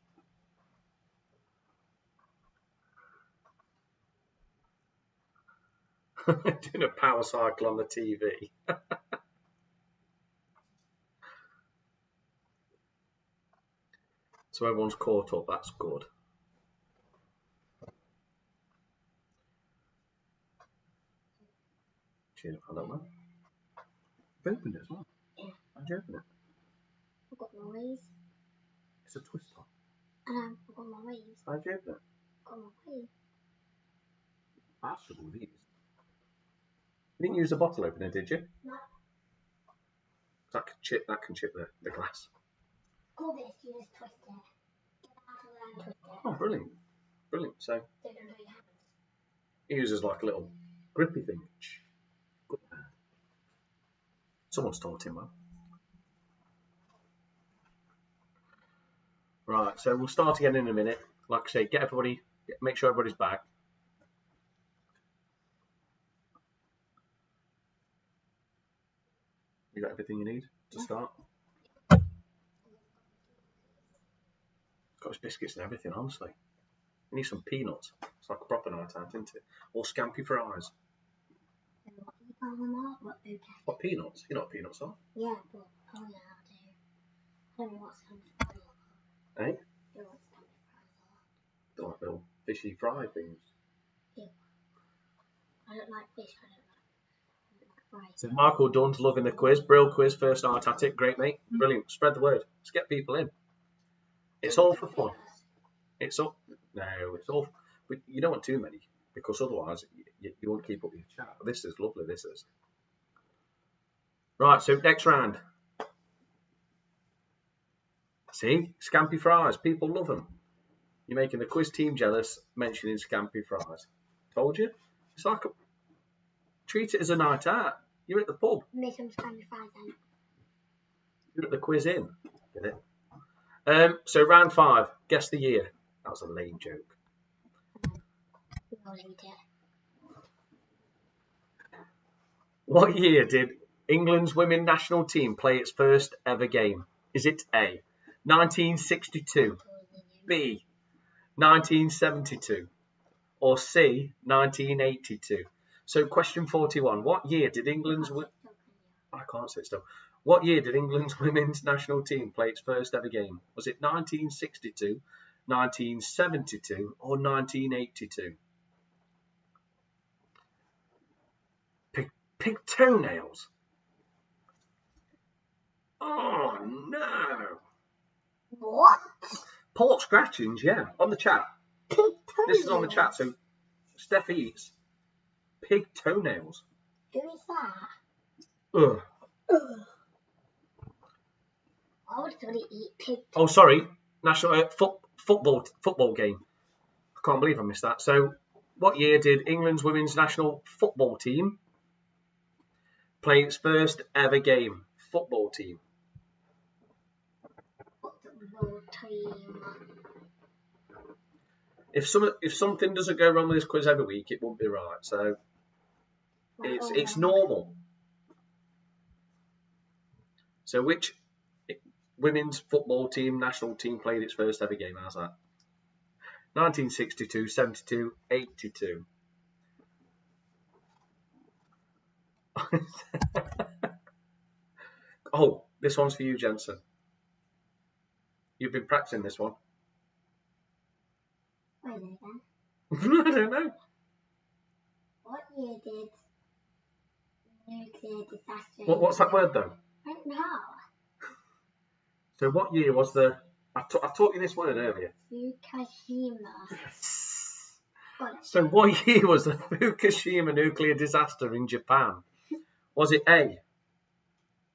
Doing a power cycle on the TV. So everyone's caught up. That's good. Cheers, I don't know. You've opened it as well. Yeah. How'd you open it? I've got my ways. It's a twist top. I've got my ways. How'd you open it? Got my ways. I struggle with these. You didn't use a bottle opener, did you? No. That can chip the glass. Go this, you just twist it. Get out of there and twist it. Oh, brilliant. Brilliant. So So don't do your hands. he uses like a little grippy thing. Good man. Someone's taught him well. Right, so we'll start again in a minute. Like I say, make sure everybody's back. You got everything you need to start? Got his biscuits and everything, honestly. You need some peanuts. It's like a proper night out, isn't it? Or scampi fries. Well, I'm not, but okay. What, peanuts? You know what peanuts are? Yeah, but oh yeah, I do. I don't know what Scampi fries are. Eh? I don't know what Scampi fries are. They're like little fishy fry things. Ew. I don't like fish. I don't like fries. So Michael Dunn's loving the quiz. Brill quiz, first night at it. Great, mate. Brilliant. Spread the word. Let's get people in. It's all for fun. It's all... No, it's all... But you don't want too many, because otherwise you won't keep up with your chat. This is lovely, this is. Right, so next round. See? Scampi fries. People love them. You're making the quiz team jealous mentioning Scampi fries. Told you. It's like treat it as a night out. You're at the pub. Make some Scampi fries then. You're at the quiz in. Get it? So round 5. Guess the year. That was a lame joke. We'll eat it. What year did England's women's national team play its first ever game? Is it A, 1962, B, 1972, or C, 1982? So question 41. What year did England's... I can't sit still. What year did England's women's national team play its first ever game? Was it 1962, 1972, or 1982? Pig toenails. Oh no. What? Pork scratchings, yeah. On the chat. Pig toenails. This is on the chat. So Steph eats pig toenails. Who is that? Ugh. Ugh. Why would somebody eat pig toenails? Oh, sorry. National football game. I can't believe I missed that. So, what year did England's women's national football team play its first ever game? Football team. Football team. If something doesn't go wrong with this quiz every week, it won't be right. So it's normal. So which women's football team, national team, played its first ever game? How's that? 1962, 72, 82. Oh, this one's for you, Jensen. You've been practicing this one. Wait a minute then. I don't know. What year did nuclear disaster? What's that word though? I don't know. So what year was the... I taught you this word earlier. Fukushima. So what year was the Fukushima nuclear disaster in Japan? Was it A?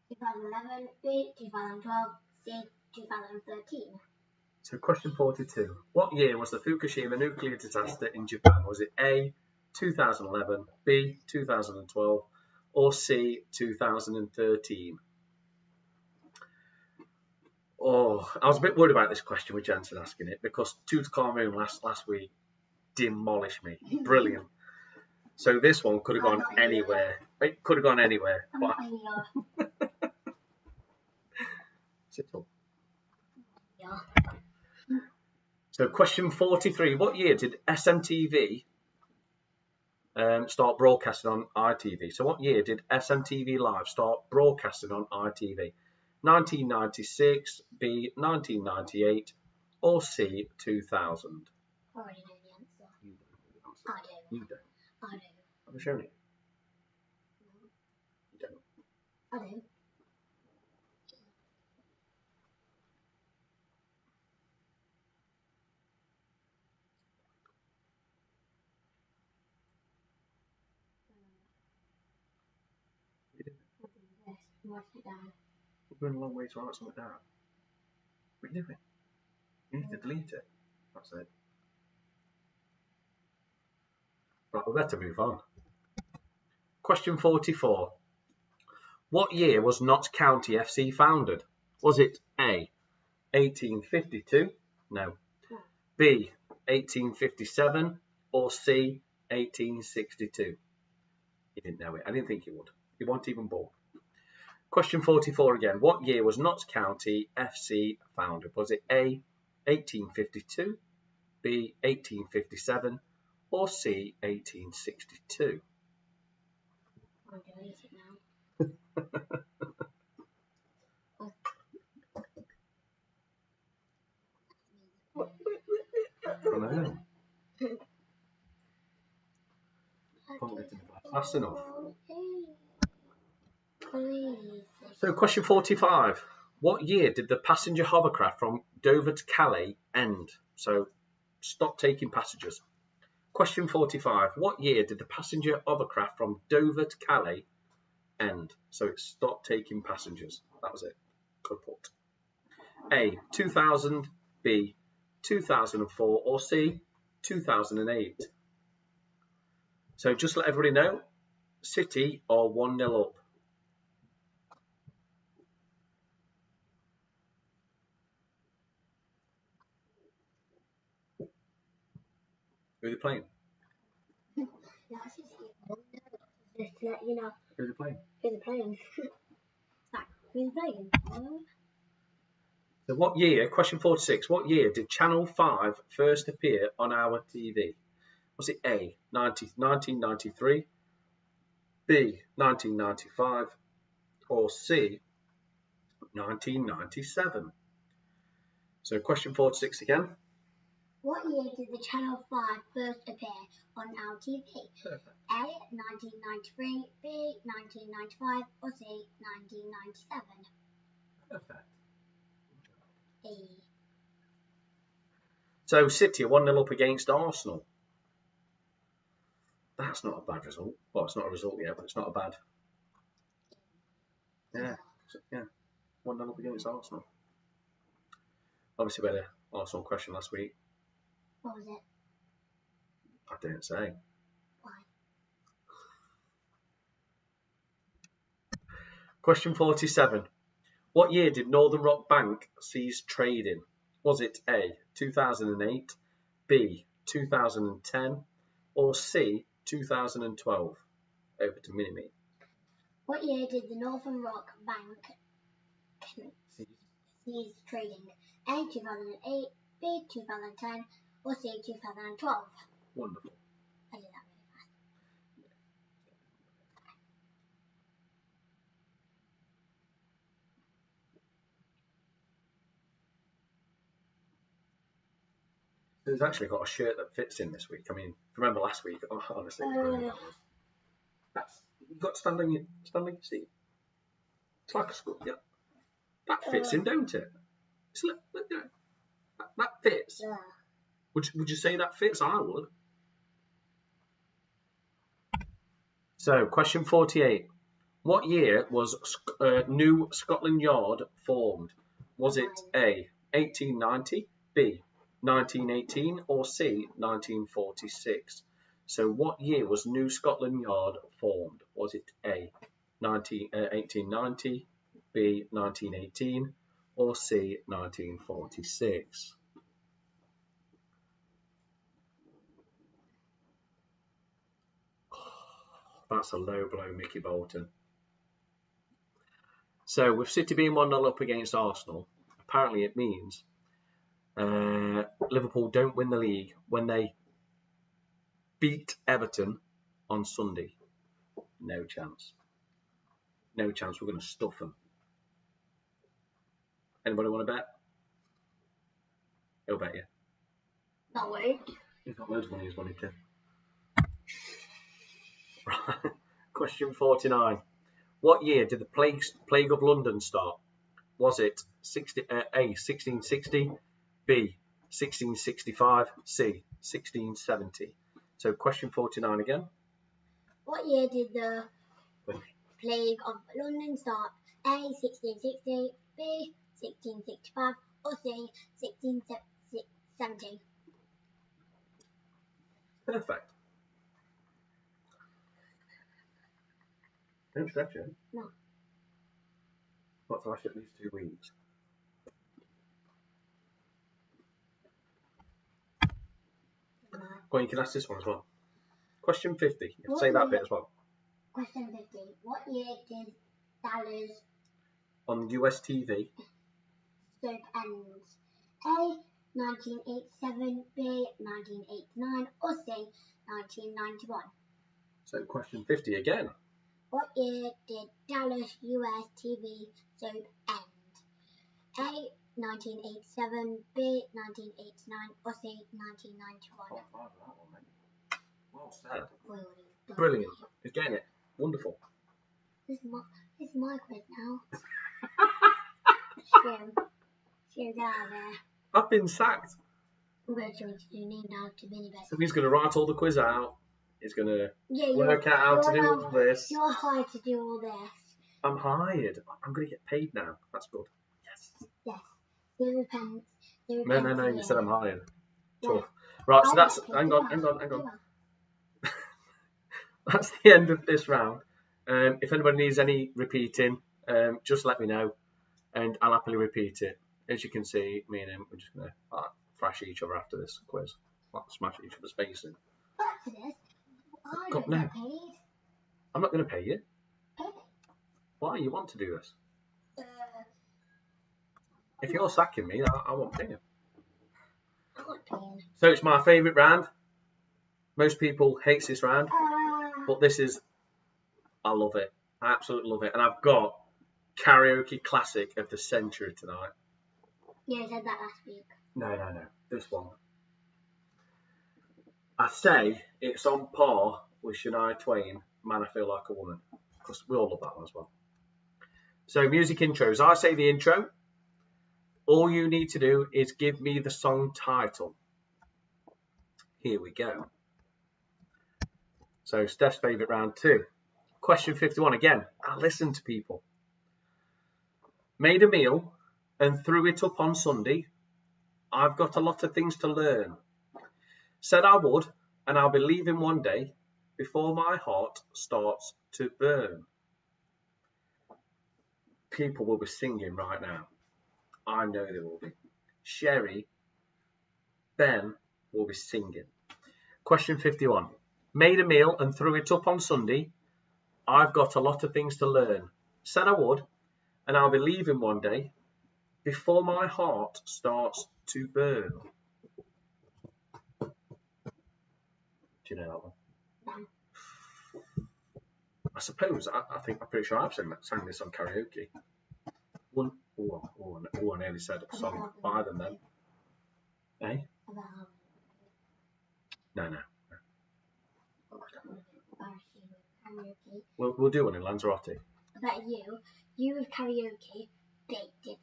2011, B, 2012, C, 2013. So question 42. What year was the Fukushima nuclear disaster in Japan? Was it A, 2011, B, 2012, or C, 2013? Oh, I was a bit worried about this question with Jensen asking it because Tutankhamun last week demolished me. Brilliant. So this one could have gone anywhere. It could have gone anywhere. I'm not here. Sit up. Yeah. So question 43. What year did SMTV start broadcasting on ITV? So what year did SMTV Live start broadcasting on ITV? 1996, B, 1998, or C, 2000? I already know the answer. You don't know the answer. I do. You don't. I do. Have I shown it? You don't. I do. You didn't. Yes, write it down. We're going a long way to write something down. What are you doing? You need to delete it. That's it. Right, we'll better move on. Question 44. What year was Notts County FC founded? Was it A, 1852? No. B, 1857? Or C, 1862? He didn't know it. I didn't think he would. He wasn't even born. Question 44 again. What year was Notts County FC founded? Was it A, 1852, B, 1857, or C, 1862? I'm doing it now. I know. Can't get in the fast enough. Please. So, question 45. What year did the passenger hovercraft from Dover to Calais end? So, stop taking passengers. Question 45. What year did the passenger hovercraft from Dover to Calais end? So, it stopped taking passengers. That was it. Good put. A. 2000. B. 2004. Or C. 2008. So, just let everybody know. City are 1-0 up. Who are they playing? That's just to let you know Who are they playing? who they're playing. Who's playing? So what year, question 46, what year did Channel 5 first appear on our TV? Was it A, 1993, B, 1995, or C, 1997? So question 46 again. What year did the Channel 5 first appear on our TV? Perfect. A. 1993, B. 1995, or C. 1997? Perfect. A. So City are 1-0 up against Arsenal. That's not a bad result. Well, it's not a result yet, but it's not a bad. Yeah. 1-0 up against Arsenal. Obviously, we had an Arsenal question last week. What was it? I didn't say. Why? Question 47. What year did Northern Rock Bank cease trading? Was it A, 2008, B, 2010, or C, 2012? Over to Mini-Me. What year did the Northern Rock Bank cease trading? A. 2008, B. 2010, or C. 2012? Wonderful. I did that really fast. He's actually got a shirt that fits in this week. I mean, remember last week? Oh, honestly, you've got to stand on your seat. It's like a school. Yeah, that fits in, don't it? It's that fits. Yeah. Would you say that fits? I would. So, question 48. What year was New Scotland Yard formed? Was it A, 1890, B, 1918, or C, 1946? So, what year was New Scotland Yard formed? Was it A, 1890, B, 1918, or C, 1946? That's a low blow, Mickey Bolton. So with City being 1-0 up against Arsenal, apparently it means Liverpool don't win the league when they beat Everton on Sunday. No chance. No chance. We're going to stuff them. Anybody want to bet? He'll bet you. Not worried. He's got loads of money he's wanted to. Right. Question 49. What year did the Plague of London start? Was it A, 1660, B, 1665, C, 1670? So question 49 again. What year did the Plague of London start? A. 1660, B. 1665, or C. 1670? Perfect. Don't stretch it. No. Got to last at least 2 weeks. Well, you can ask this one as well. Question 50. You can say that bit as well. Question 50. What year did Dallas On US TV. soap ends? A. 1987, B. 1989, or C. 1991? So question 50 again. What year did Dallas US TV soap end? A. 1987, B. 1989, or C. 1991? Top five of that one, mate. Well said. Well, Brilliant. He's getting it. Wonderful. This is my quiz now. Shoo, get out of there. I've been sacked. I'm going to change your name now to Minibet. So he's going to write all the quiz out. He's going to Yeah, work out how to do all this. You're hired to do all this. I'm hired. I'm going to get paid now. That's good. Yes. Yes. Zero pence. No. You said I'm hired. Yeah. Tough. Right, so that's... Hang on. That's the end of this round. If anybody needs any repeating, just let me know, and I'll happily repeat it. As you can see, me and him, we're just going to thrash each other after this quiz. Smash each other's face in. After this, I God, don't no. get paid. I'm not going to pay you. Pay me. Why? You want to do this? If you're sacking me, I won't pay you. I want paying. So it's my favourite round. Most people hate this round, but this is... I love it. I absolutely love it. And I've got karaoke classic of the century tonight. Yeah, I said that last week. No. This one. I say it's on par with Shania Twain, Man, I Feel Like a Woman. Because we all love that one as well. So, music intros. I say the intro. All you need to do is give me the song title. Here we go. So, Steph's favourite round 2. Question 51 again. I listen to people. Made a meal and threw it up on Sunday. I've got a lot of things to learn. Said I would, and I'll be leaving one day before my heart starts to burn. People will be singing right now. I know they will be. Sherry, Ben will be singing. Question 51. Made a meal and threw it up on Sunday. I've got a lot of things to learn. Said I would, and I'll be leaving one day before my heart starts to burn. Do you know that one? No. I suppose, I'm pretty sure I've sang this on karaoke. I nearly said a song by them then. Eh? No. We'll do one in Lanzarote. About you with karaoke, big difference.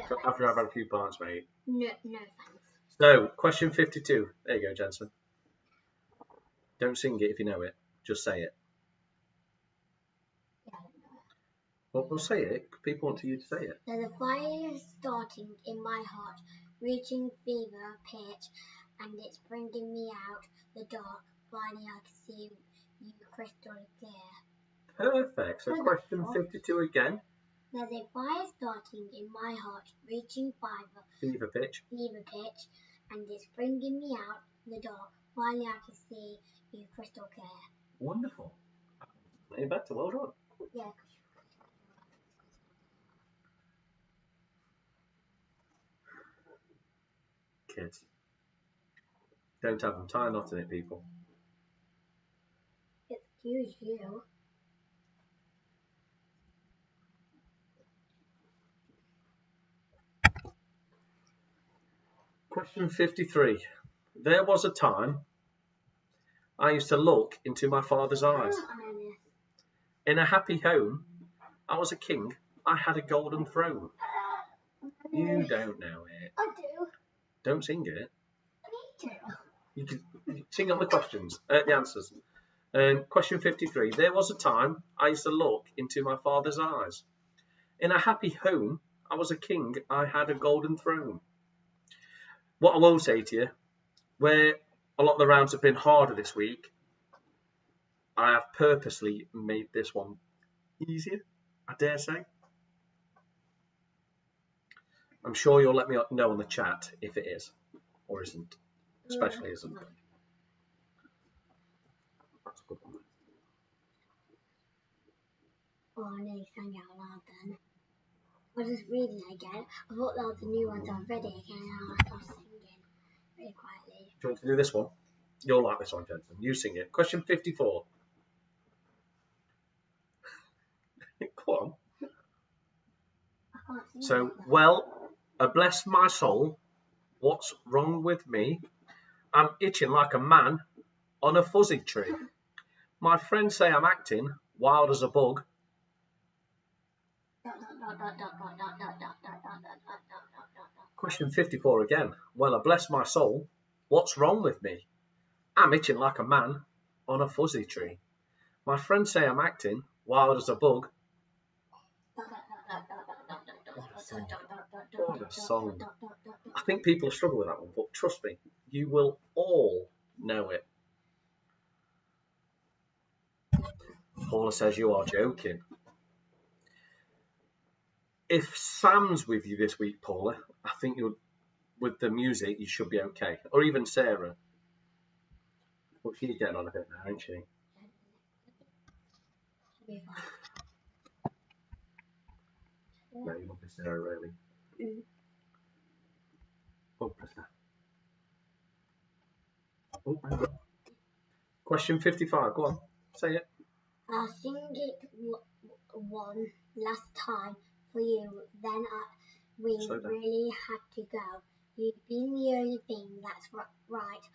So after I've had a few pints, mate. No thanks. So, question 52. There you go, Jensen. Don't sing it if you know it. Just say it. Yeah, I don't know. Well, we'll say it. People want you to say it. There's a fire starting in my heart, reaching fever pitch, and it's bringing me out the dark. Finally, I can see you crystal clear. Perfect. So, question 52 again. There's a fire starting in my heart, reaching Fever pitch. and it's bringing me out the dark. Finally, I can see you crystal clear. Wonderful. Any better? Well done. Yeah. Kids. Don't have them. Tie a knot in it, people. Excuse you. Question 53. There was a time I used to look into my father's eyes. In a happy home, I was a king. I had a golden throne. You don't know it. I do. Don't sing it. I need to. You can sing on the questions, the answers. Question 53. There was a time I used to look into my father's eyes. In a happy home, I was a king. I had a golden throne. What I will say to you, where a lot of the rounds have been harder this week, I have purposely made this one easier, I dare say. I'm sure you'll let me know on the chat if it is or isn't, especially isn't. That's a good one. Oh, I nearly sang out loud then. I was just reading it again. I thought that was the new ones I've read it again and I started singing really quietly. Do you want to do this one? You'll like this one, Jensen. You sing it. Question 54. So, well, bless my soul, what's wrong with me? I'm itching like a man on a fuzzy tree. My friends say I'm acting wild as a bug. Question 54 again. Well, bless my soul, what's wrong with me? I'm itching like a man on a fuzzy tree. My friends say I'm acting wild as a bug. What a song. I think people struggle with that one, but trust me, you will all know it. Paula says you are joking. If Sam's with you this week, Paula, I think you'll, with the music, you should be okay. Or even Sarah. But she's getting on a bit now, isn't she? No, you won't be Sarah, really. Oh, press that. Oh, hang on. Question 55, go on, say it. I'll sing it one last time for you, then we really had to go. You've been the only thing that's right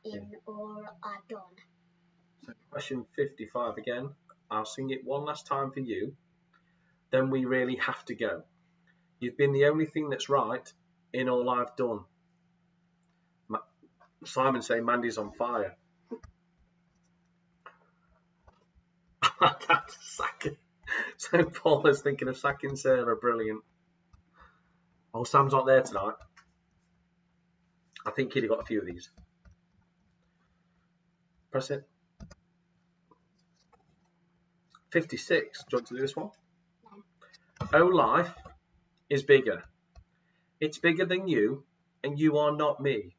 in all I've done. So question 55 again. I'll sing it one last time for you, then we really have to go. You've been the only thing that's right in all I've done. Simon saying Mandy's on fire. I can't sack it. So Paula's thinking of sacking Sarah. Brilliant. Oh, Sam's not there tonight. I think he'd have got a few of these. Press it. 56. Do you want to do this one? No. Oh, life is bigger. It's bigger than you, and you are not me.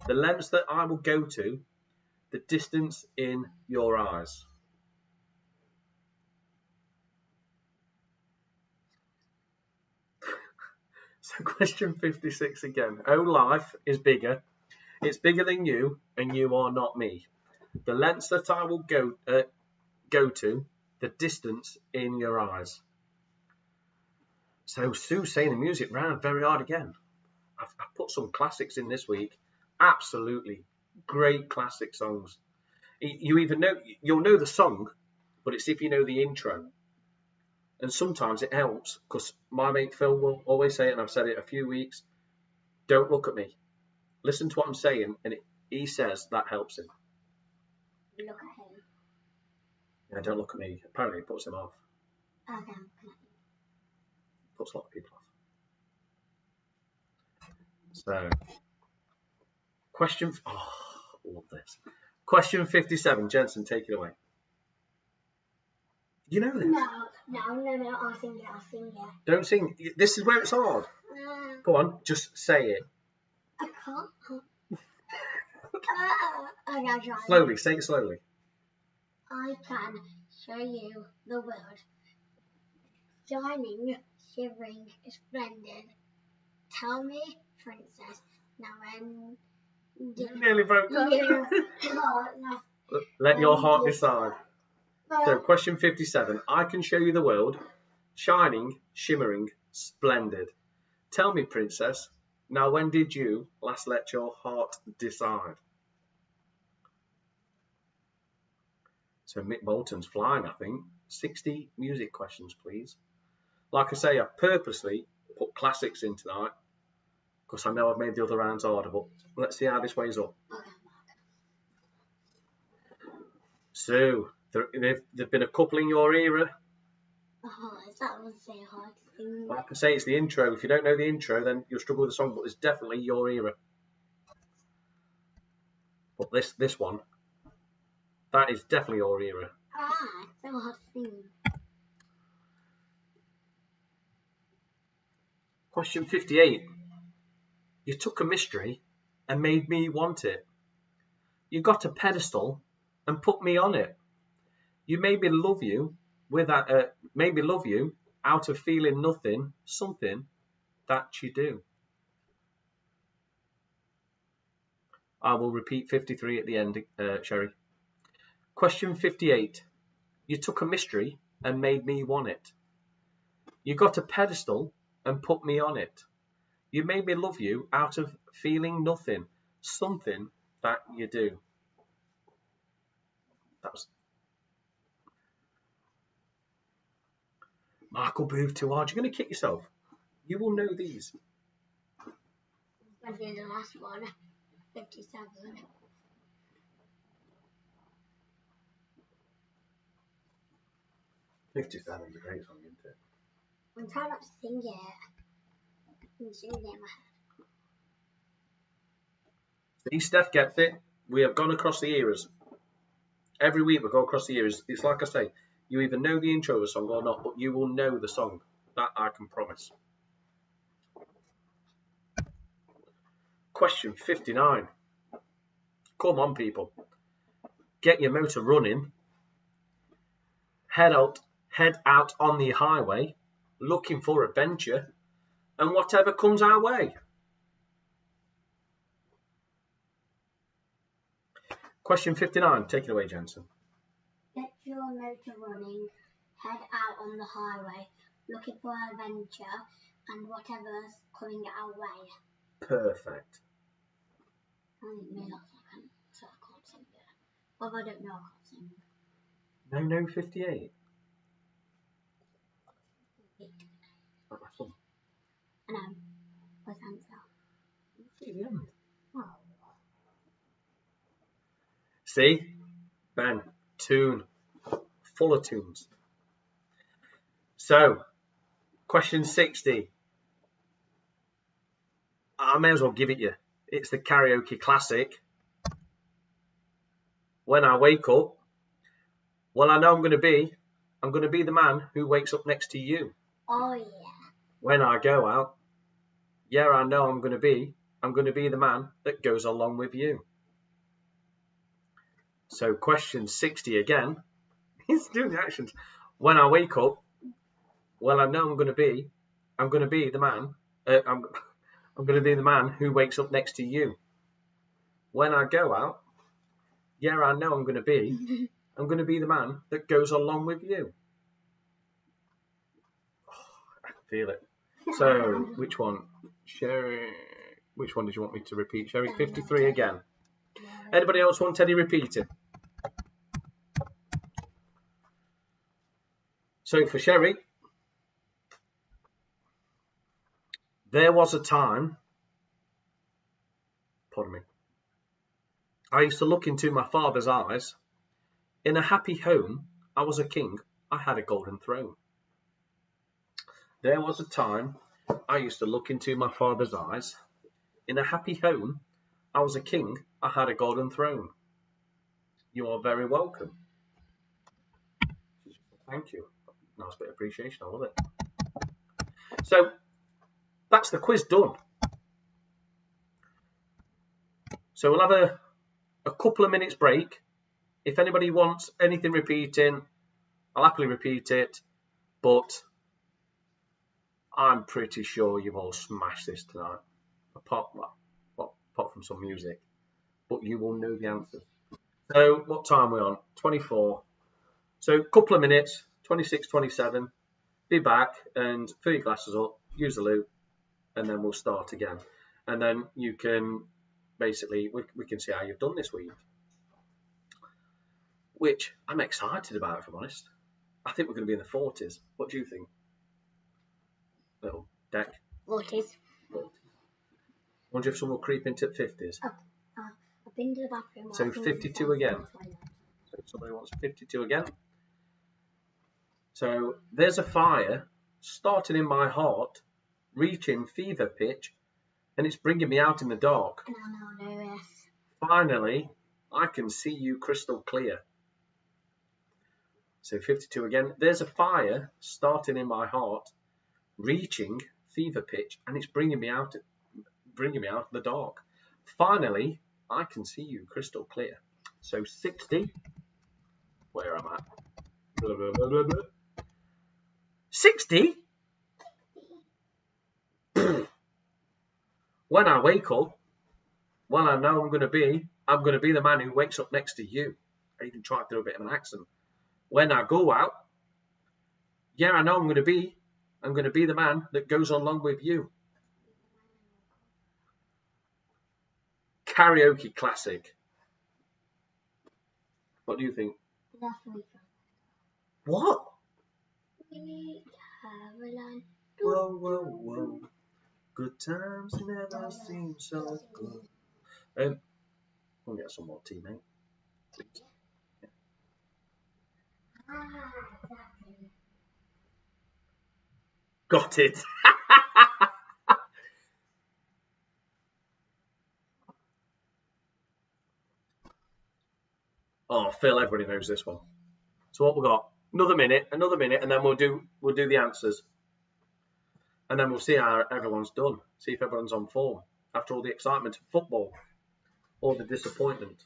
The lengths that I will go to, the distance in your eyes. So question 56 again. Oh, life is bigger. It's bigger than you, and you are not me. The lengths that I will go to, the distance in your eyes. So Sue's saying the music round very hard again. I've put some classics in this week. Absolutely great classic songs. You'll know the song, but it's if you know the intro. And sometimes it helps, because my mate Phil will always say it, and I've said it a few weeks, don't look at me. Listen to what I'm saying, and he says that helps him. Look at him. Yeah, don't look at me. Apparently it puts him off. Okay. Puts a lot of people off. So, love this. Question 57, Jensen, take it away. You know this? No, I'll sing it. Don't sing. This is where it's hard. Go on, just say it. I can't. Okay, try. Slowly, say it slowly. I can show you the world. Shining, shivering, splendid. Tell me, princess, now when You nearly broke down. No. Let your heart decide. So, question 57. I can show you the world. Shining, shimmering, splendid. Tell me, princess, now when did you last let your heart decide? So Mick Bolton's flying, I think. 60 music questions, please. Like I say, I purposely put classics in tonight, because I know I've made the other rounds harder, but let's see how this weighs up. So, there've been a couple in your era. That was so hard to sing. Like I say, it's the intro. If you don't know the intro, then you'll struggle with the song, but it's definitely your era. But this one, that is definitely your era. It's so hard to sing. Question 58. You took a mystery and made me want it. You got a pedestal and put me on it. You made me love you out of feeling nothing, something that you do. I will repeat 53 at the end, Sherry. Question 58. You took a mystery and made me want it. You got a pedestal and put me on it. You made me love you out of feeling nothing, something that you do. That was Michael Booth too hard. You're going to kick yourself. You will know these. Especially the last one, 57. 57 is a great song, isn't it? I'm trying not to sing it. I'm singing it in my head. See, Steph gets it. We have gone across the eras. Every week we go across the eras. It's like I say, you either know the intro of a song or not, but you will know the song. That I can promise. Question 59. Come on, people. Get your motor running. Head out on the highway, looking for adventure, and whatever comes our way. Question 59. Take it away, Jensen. Get your motor running, head out on the highway, looking for adventure and whatever's coming our way. Perfect. I think me that's so I can't sing it. Well, if I don't know, I can't sing. No, 58. Not my fun. I know. What's the answer? See the end. Oh. See? Ben, tune. Full of tunes. So, question 60. I may as well give it you. It's the karaoke classic. When I wake up, well, I know I'm going to be the man who wakes up next to you. Oh, yeah. When I go out, yeah, I know I'm going to be the man that goes along with you. So question 60 again. He's doing the actions. When I wake up, well, I know I'm going to be the man. I'm going to be the man who wakes up next to you. When I go out, yeah, I know I'm going to be the man that goes along with you. Oh, I can feel it. So, which one? Sherry, which one did you want me to repeat? Sherry, 53 again. Anybody else want Teddy repeating? So for Sherry, there was a time, pardon me, I used to look into my father's eyes. In a happy home, I was a king, I had a golden throne. There was a time, I used to look into my father's eyes. In a happy home, I was a king, I had a golden throne. You are very welcome. Thank you. Nice bit of appreciation, I love it. So, that's the quiz done. So we'll have a couple of minutes break. If anybody wants anything repeating, I'll happily repeat it. But I'm pretty sure you've all smashed this tonight. Apart from some music. But you will know the answers. So what time are we on? 24. So a couple of minutes, 26, 27. Be back and fill your glasses up, use the loo, and then we'll start again. And then you can basically, we can see how you've done this week. Which I'm excited about, if I'm honest. I think we're going to be in the 40s. What do you think? Little deck. 40s. I wonder if someone will creep into 50s. I've been to the bathroom. So 52 again. So if somebody wants 52 again. So there's a fire starting in my heart, reaching fever pitch, and it's bringing me out in the dark. And I know this. Finally, I can see you crystal clear. So 52 again. There's a fire starting in my heart, reaching fever pitch, and it's bringing me out in the dark. Finally, I can see you crystal clear. So 60. Where am I? Blah, blah, blah, blah, blah. 60. When I wake up, well, I know I'm going to be the man who wakes up next to you. I even tried to do a bit of an accent. When I go out, yeah, I know I'm going to be I'm going to be the man that goes along with you. Karaoke classic. What do you think? What? We Caroline. Whoa, whoa, whoa. Good times never seem so good. We'll get some more tea, mate. Got it. Oh, Phil, everybody knows this one. So what we got? Another minute, and then we'll do the answers, and then we'll see how everyone's done. See if everyone's on form after all the excitement of football or the disappointment.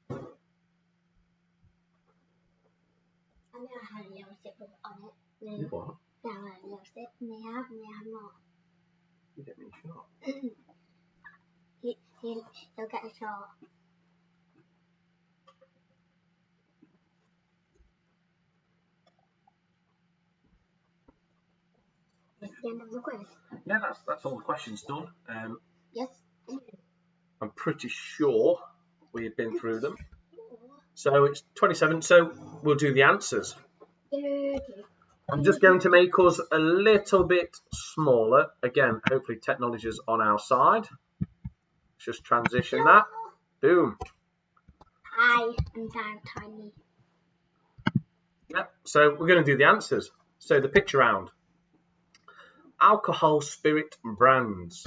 I know I had a little sip on it. You what? No, I had a little sip. May I have not. You get me a shot. He'll get a shot. It's the end of the quiz. Yeah, that's all the questions done. Yes. I'm pretty sure we've been through them. So it's 27. So we'll do the answers. I'm just going to make us a little bit smaller. Again, hopefully technology is on our side. Just transition that. Boom. Hi, I'm down tiny. Yep. So we're going to do the answers. So the picture round. Alcohol spirit brands.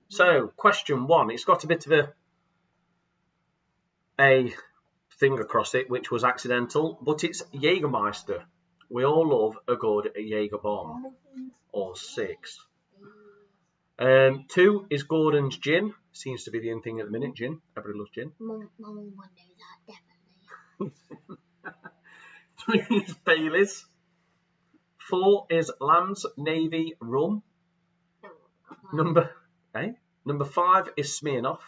So question 1. It's got a bit of a thing across it, which was accidental, but it's Jägermeister. We all love a good Jaeger bomb or 6. 2 is Gordon's gin. Seems to be the in thing at the minute. Gin. Everybody loves gin. Mum would know that, definitely. 3 is Baileys. 4 is Lamb's Navy rum. Number 5 is Smirnoff.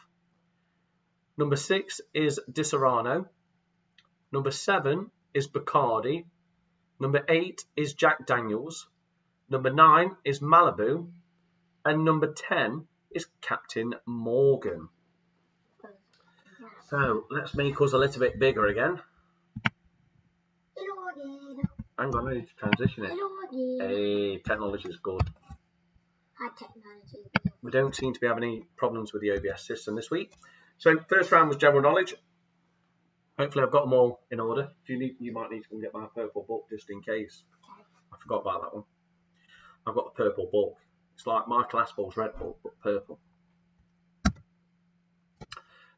Number 6 is Disaronno. Number 7 is Bacardi. Number 8 is Jack Daniels. Number 9 is Malibu. And number 10 is Captain Morgan. So let's make us a little bit bigger again. Hang on, I need to transition it. Hey, technology is good. We don't seem to be having any problems with the OBS system this week. So first round was general knowledge. Hopefully I've got them all in order. If you need, you might need to go and get my purple book just in case. I forgot about that one. I've got a purple book. It's like my class ball's red book, but purple.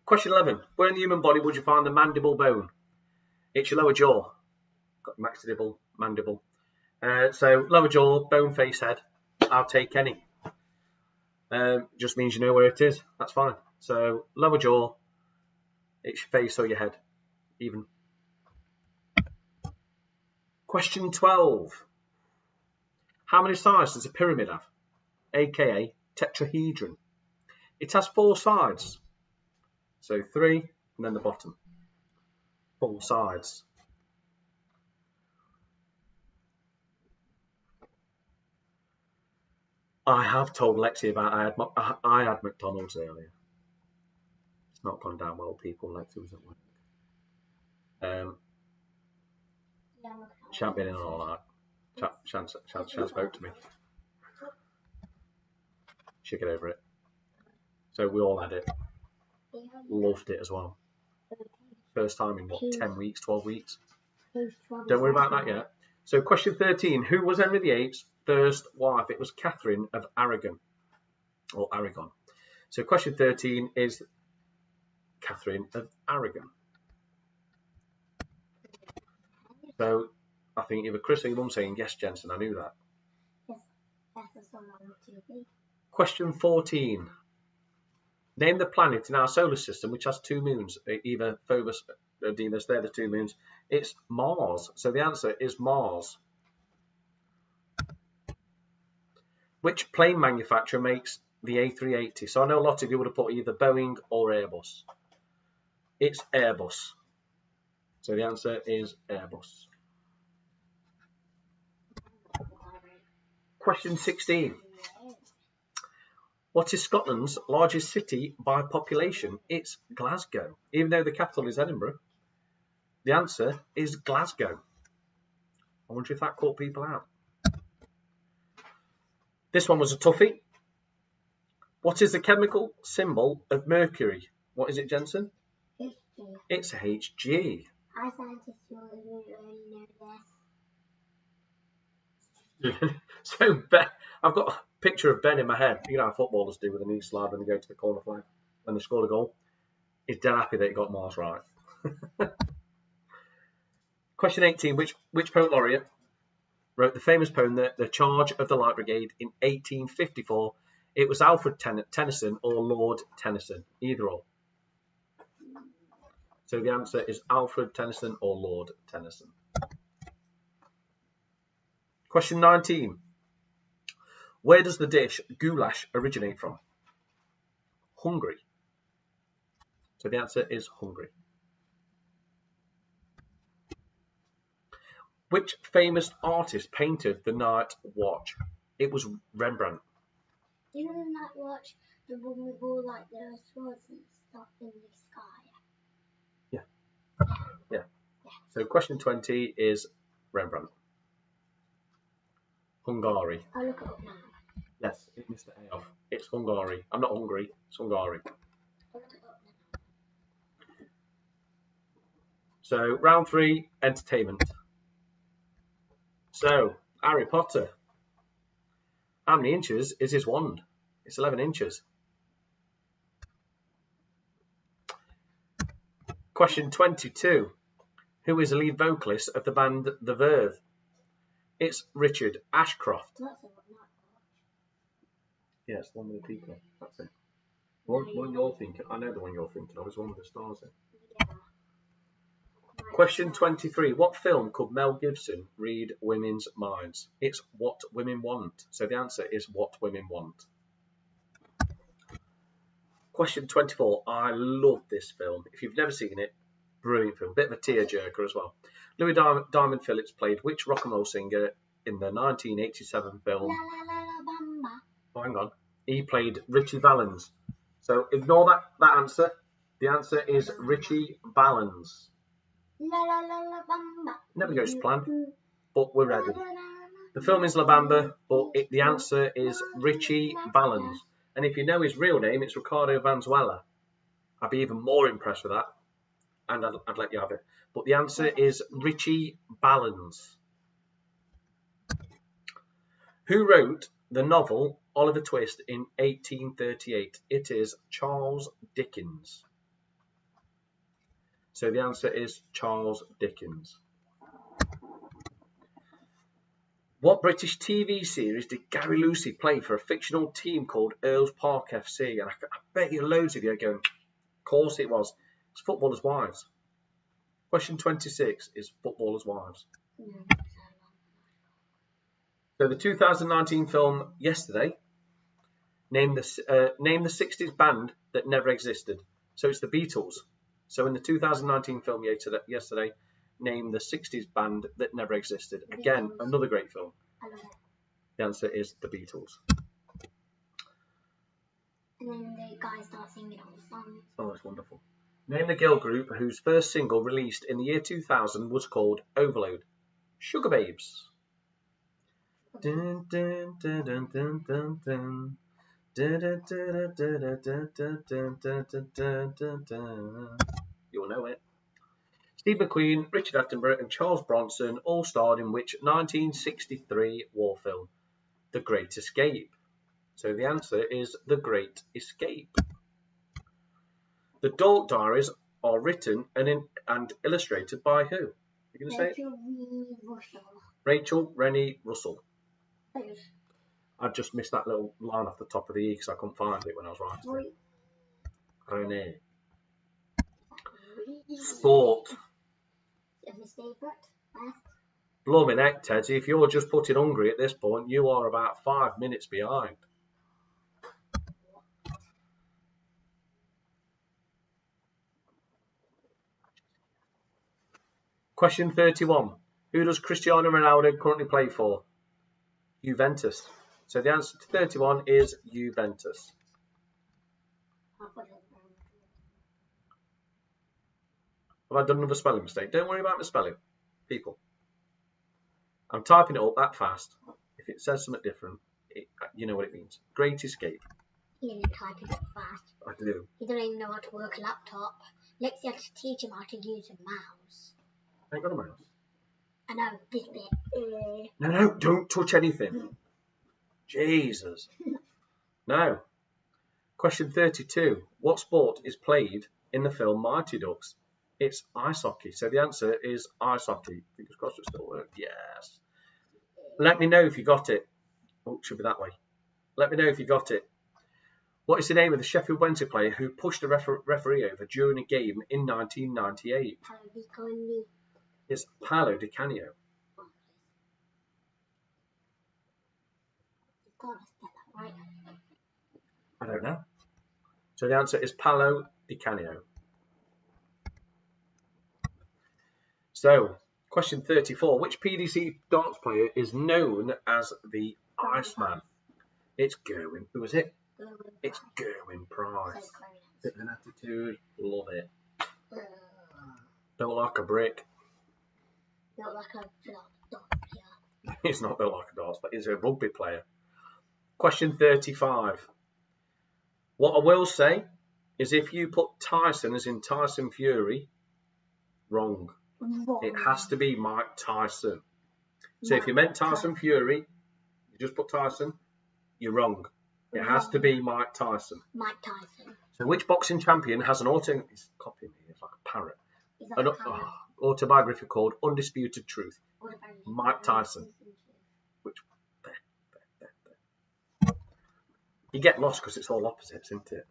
Question 11. Where in the human body would you find the mandible bone? It's your lower jaw. Got maximal mandible. So lower jaw, bone, face, head. I'll take any. Just means you know where it is. That's fine. So lower jaw, it's your face or your head. Even. Question 12. How many sides does a pyramid have? AKA tetrahedron. It has 4 sides. So 3 and then the bottom. 4 sides. I have told Lexi about I had McDonald's earlier. It's not gone down well, people. Lexi was at work. She hasn't been in all that. Shan spoke to me. She'll get over it. So we all had it. Loved it as well. First time in what, 10 weeks, 12 weeks? Don't worry about that yet. So question 13. Who was Henry VIII's first wife? It was Catherine of Aragon. Or Aragon. So question 13 is Catherine of Aragon. So I think either Chris or your mum saying yes, Jensen. I knew that. Yes, that's the on TV. Question 14. Name the planet in our solar system which has 2 moons. Either Phobos or Deimos, they're the 2 moons. It's Mars. So the answer is Mars. Which plane manufacturer makes the A380? So I know a lot of you would have put either Boeing or Airbus. It's Airbus. So the answer is Airbus. Question 16. What is Scotland's largest city by population? It's Glasgow. Even though the capital is Edinburgh, the answer is Glasgow. I wonder if that caught people out. This one was a toughie. What is the chemical symbol of mercury? What is it, Jensen? HG. It's Hg. I scientists will already know this. So Ben, I've got a picture of Ben in my head. You know how footballers do with a knee slide when they go to the corner flag when they scored a goal. He's dead happy that he got Mars right. Question 18. Which poet laureate wrote the famous poem The Charge of the Light Brigade in 1854? It was Alfred Tennyson or Lord Tennyson, either or. So the answer is Alfred Tennyson or Lord Tennyson. Question 19. Where does the dish goulash originate from? Hungary. So the answer is Hungary. Which famous artist painted the Night Watch? It was Rembrandt. You know the Night Watch, the one with all like the swords and stuff in the sky. Yeah. So question 20 is Rembrandt. Hungary. I'll look it up now. Yes, it missed the A off. It's Hungary. I'm not hungry. It's Hungary. I'll look it up now. So round 3, entertainment. So Harry Potter. How many inches is his wand? It's 11 inches. Question 22. Who is the lead vocalist of the band The Verve? It's Richard Ashcroft. That's a Night Watch. Yes, the one with the people. That's it. One you're thinking. I know the one you're thinking of is one with the stars in. Yeah. Question 23. What film could Mel Gibson read women's minds? It's What Women Want. So the answer is What Women Want. Question 24. I love this film. If you've never seen it, brilliant film. Bit of a tearjerker as well. Louis Diamond Phillips played which rock and roll singer in the 1987 film? La la la la bamba. Oh, hang on. He played Richie Valens. So ignore that answer. The answer is Richie Valens. La la la la bamba. Never goes to plan, but we're ready. The film is La Bamba, but the answer is Richie Valens. And if you know his real name, it's Ricardo Vanzuela. I'd be even more impressed with that, and I'd let you have it. But the answer is Richie Valens. Who wrote the novel Oliver Twist in 1838? It is Charles Dickens. So the answer is Charles Dickens. What British TV series did Gary Lucy play for a fictional team called Earls Park FC? And I bet you loads of you are going, of course it was. It's Footballers' Wives. Question 26 is Footballers' Wives. So the 2019 film Yesterday, name the 60s band that never existed. So it's the Beatles. So in the 2019 film Yesterday, name the 60s band that never existed. Again, another great film. I love it. The answer is the Beatles. And then the guys start singing all the songs. Oh, that's wonderful. Name the girl group whose first single released in the year 2000 was called Overload. Sugar Babes. Dun, dun, dun, dun, dun, dun, dun. You'll know it. Steve McQueen, Richard Attenborough and Charles Bronson all starred in which 1963 war film? The Great Escape. So the answer is The Great Escape. The Dalk Diaries are written and illustrated by who? You're going to say it? Rachel Rennie Russell. I just missed that little line off the top of the E because I couldn't find it when I was writing. Renee. Sport. Blooming heck, Teddy, if you're just putting hungry at this point, you are about 5 minutes behind. Question 31. Who does Cristiano Ronaldo currently play for? Juventus. So the answer to 31 is Juventus. Have I done another spelling mistake? Don't worry about the spelling, people. I'm typing it up that fast. If it says something different, you know what it means. Great Escape. You didn't type it up fast. I do. You don't even know how to work a laptop. Lexi had to teach him how to use a mouse. I ain't got a mouse. I know, this bit. No, don't touch anything. Jesus. Now, question 32. What sport is played in the film Mighty Ducks? It's ice hockey. So the answer is ice hockey. Fingers crossed it still works. Yes. Let me know if you got it. Oh, it should be that way. Let me know if you got it. What is the name of the Sheffield Wednesday player who pushed the referee over during a game in 1998? It's Paolo Di Canio. Right. I don't know. So the answer is Paolo Di Canio. So, question 34. Which PDC darts player is known as the Iceman? It's Gerwin. Who was it? It's Gerwin Price. Bit of an attitude. Love it. Built like a brick. Built like a dog player. He's not built like a darts, but he's a rugby player. Question 35. What I will say is if you put Tyson as in Tyson Fury, wrong. It has to be Mike Tyson. So if you meant Tyson Fury, you just put Tyson, you're wrong. It has to be Mike Tyson. Mike Tyson. So which boxing champion has an he's copying me, it's like a parrot. An autobiography called Undisputed Truth. Mike Tyson. Which you get lost because it's all opposites, isn't it?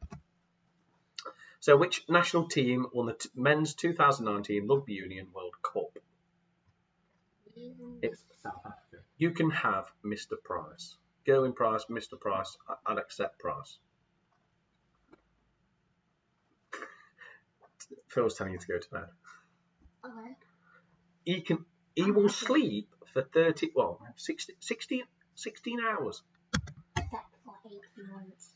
So which national team won the men's 2019 Rugby Union World Cup? It's South Africa. You can have Mr. Price. Gerwin Price, Mr. Price, I'd accept Price. Phil's telling you to go to bed. Okay. He will sleep for 16 hours. Except for 18 months.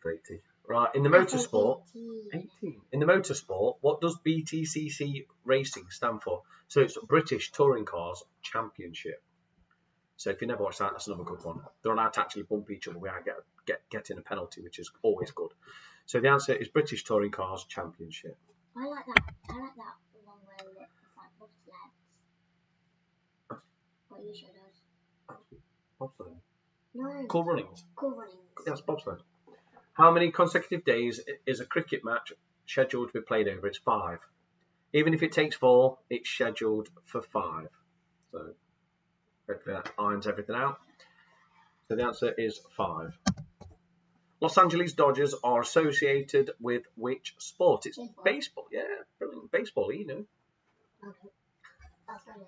80. Right, in the motorsport, 18. In the motorsport, what does BTCC Racing stand for? So it's British Touring Cars Championship. So if you never watched that, that's another good one. They're allowed to actually bump each other without getting a penalty, which is always good. So the answer is British Touring Cars Championship. I like that one where it's like bobsleds. What you showed us. Bobsled. No. Cool Runnings. Cool Runnings. Yes, bobsled. How many consecutive days is a cricket match scheduled to be played over? It's 5. Even if it takes 4, it's scheduled for 5. So hopefully that irons everything out. So the answer is 5. Los Angeles Dodgers are associated with which sport? It's baseball. Yeah, brilliant. Baseball, you know. Okay. That's right.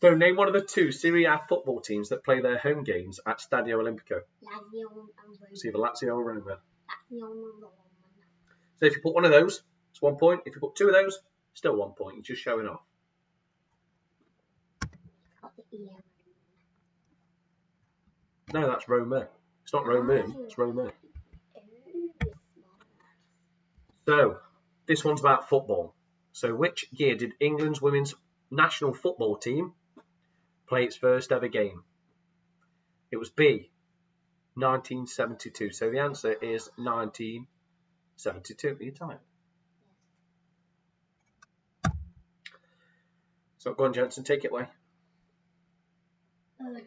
So name one of the 2 Serie A football teams that play their home games at Stadio Olimpico. Lazio and Roma. It's either Lazio or Roma. Lazio and Roma. So if you put one of those, it's 1 point. If you put 2 of those, still 1 point. You're just showing off. Got the EM. No, that's Roma. It's not Roman. It's Roma. So this one's about football. So which year did England's women's national football team play its first ever game? It was B, 1972. So the answer is 1972. Are you tired? So go on, Jensen, take it away.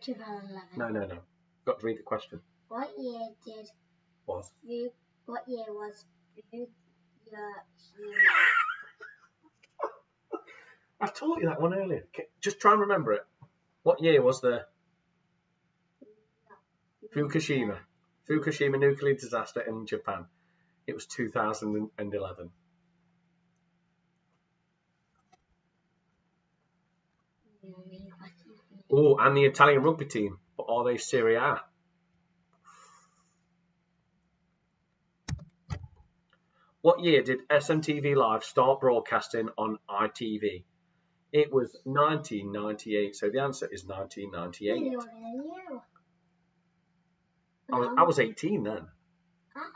2011. No. Got to read the question. What year was your I taught you that one earlier. Just try and remember it. What year was the Fukushima nuclear disaster in Japan? It was 2011. Oh, and the Italian rugby team. But are they Serie A? What year did SMTV Live start broadcasting on ITV? It was 1998. So the answer is 1998. Really older than you. I was 18 then. Oh.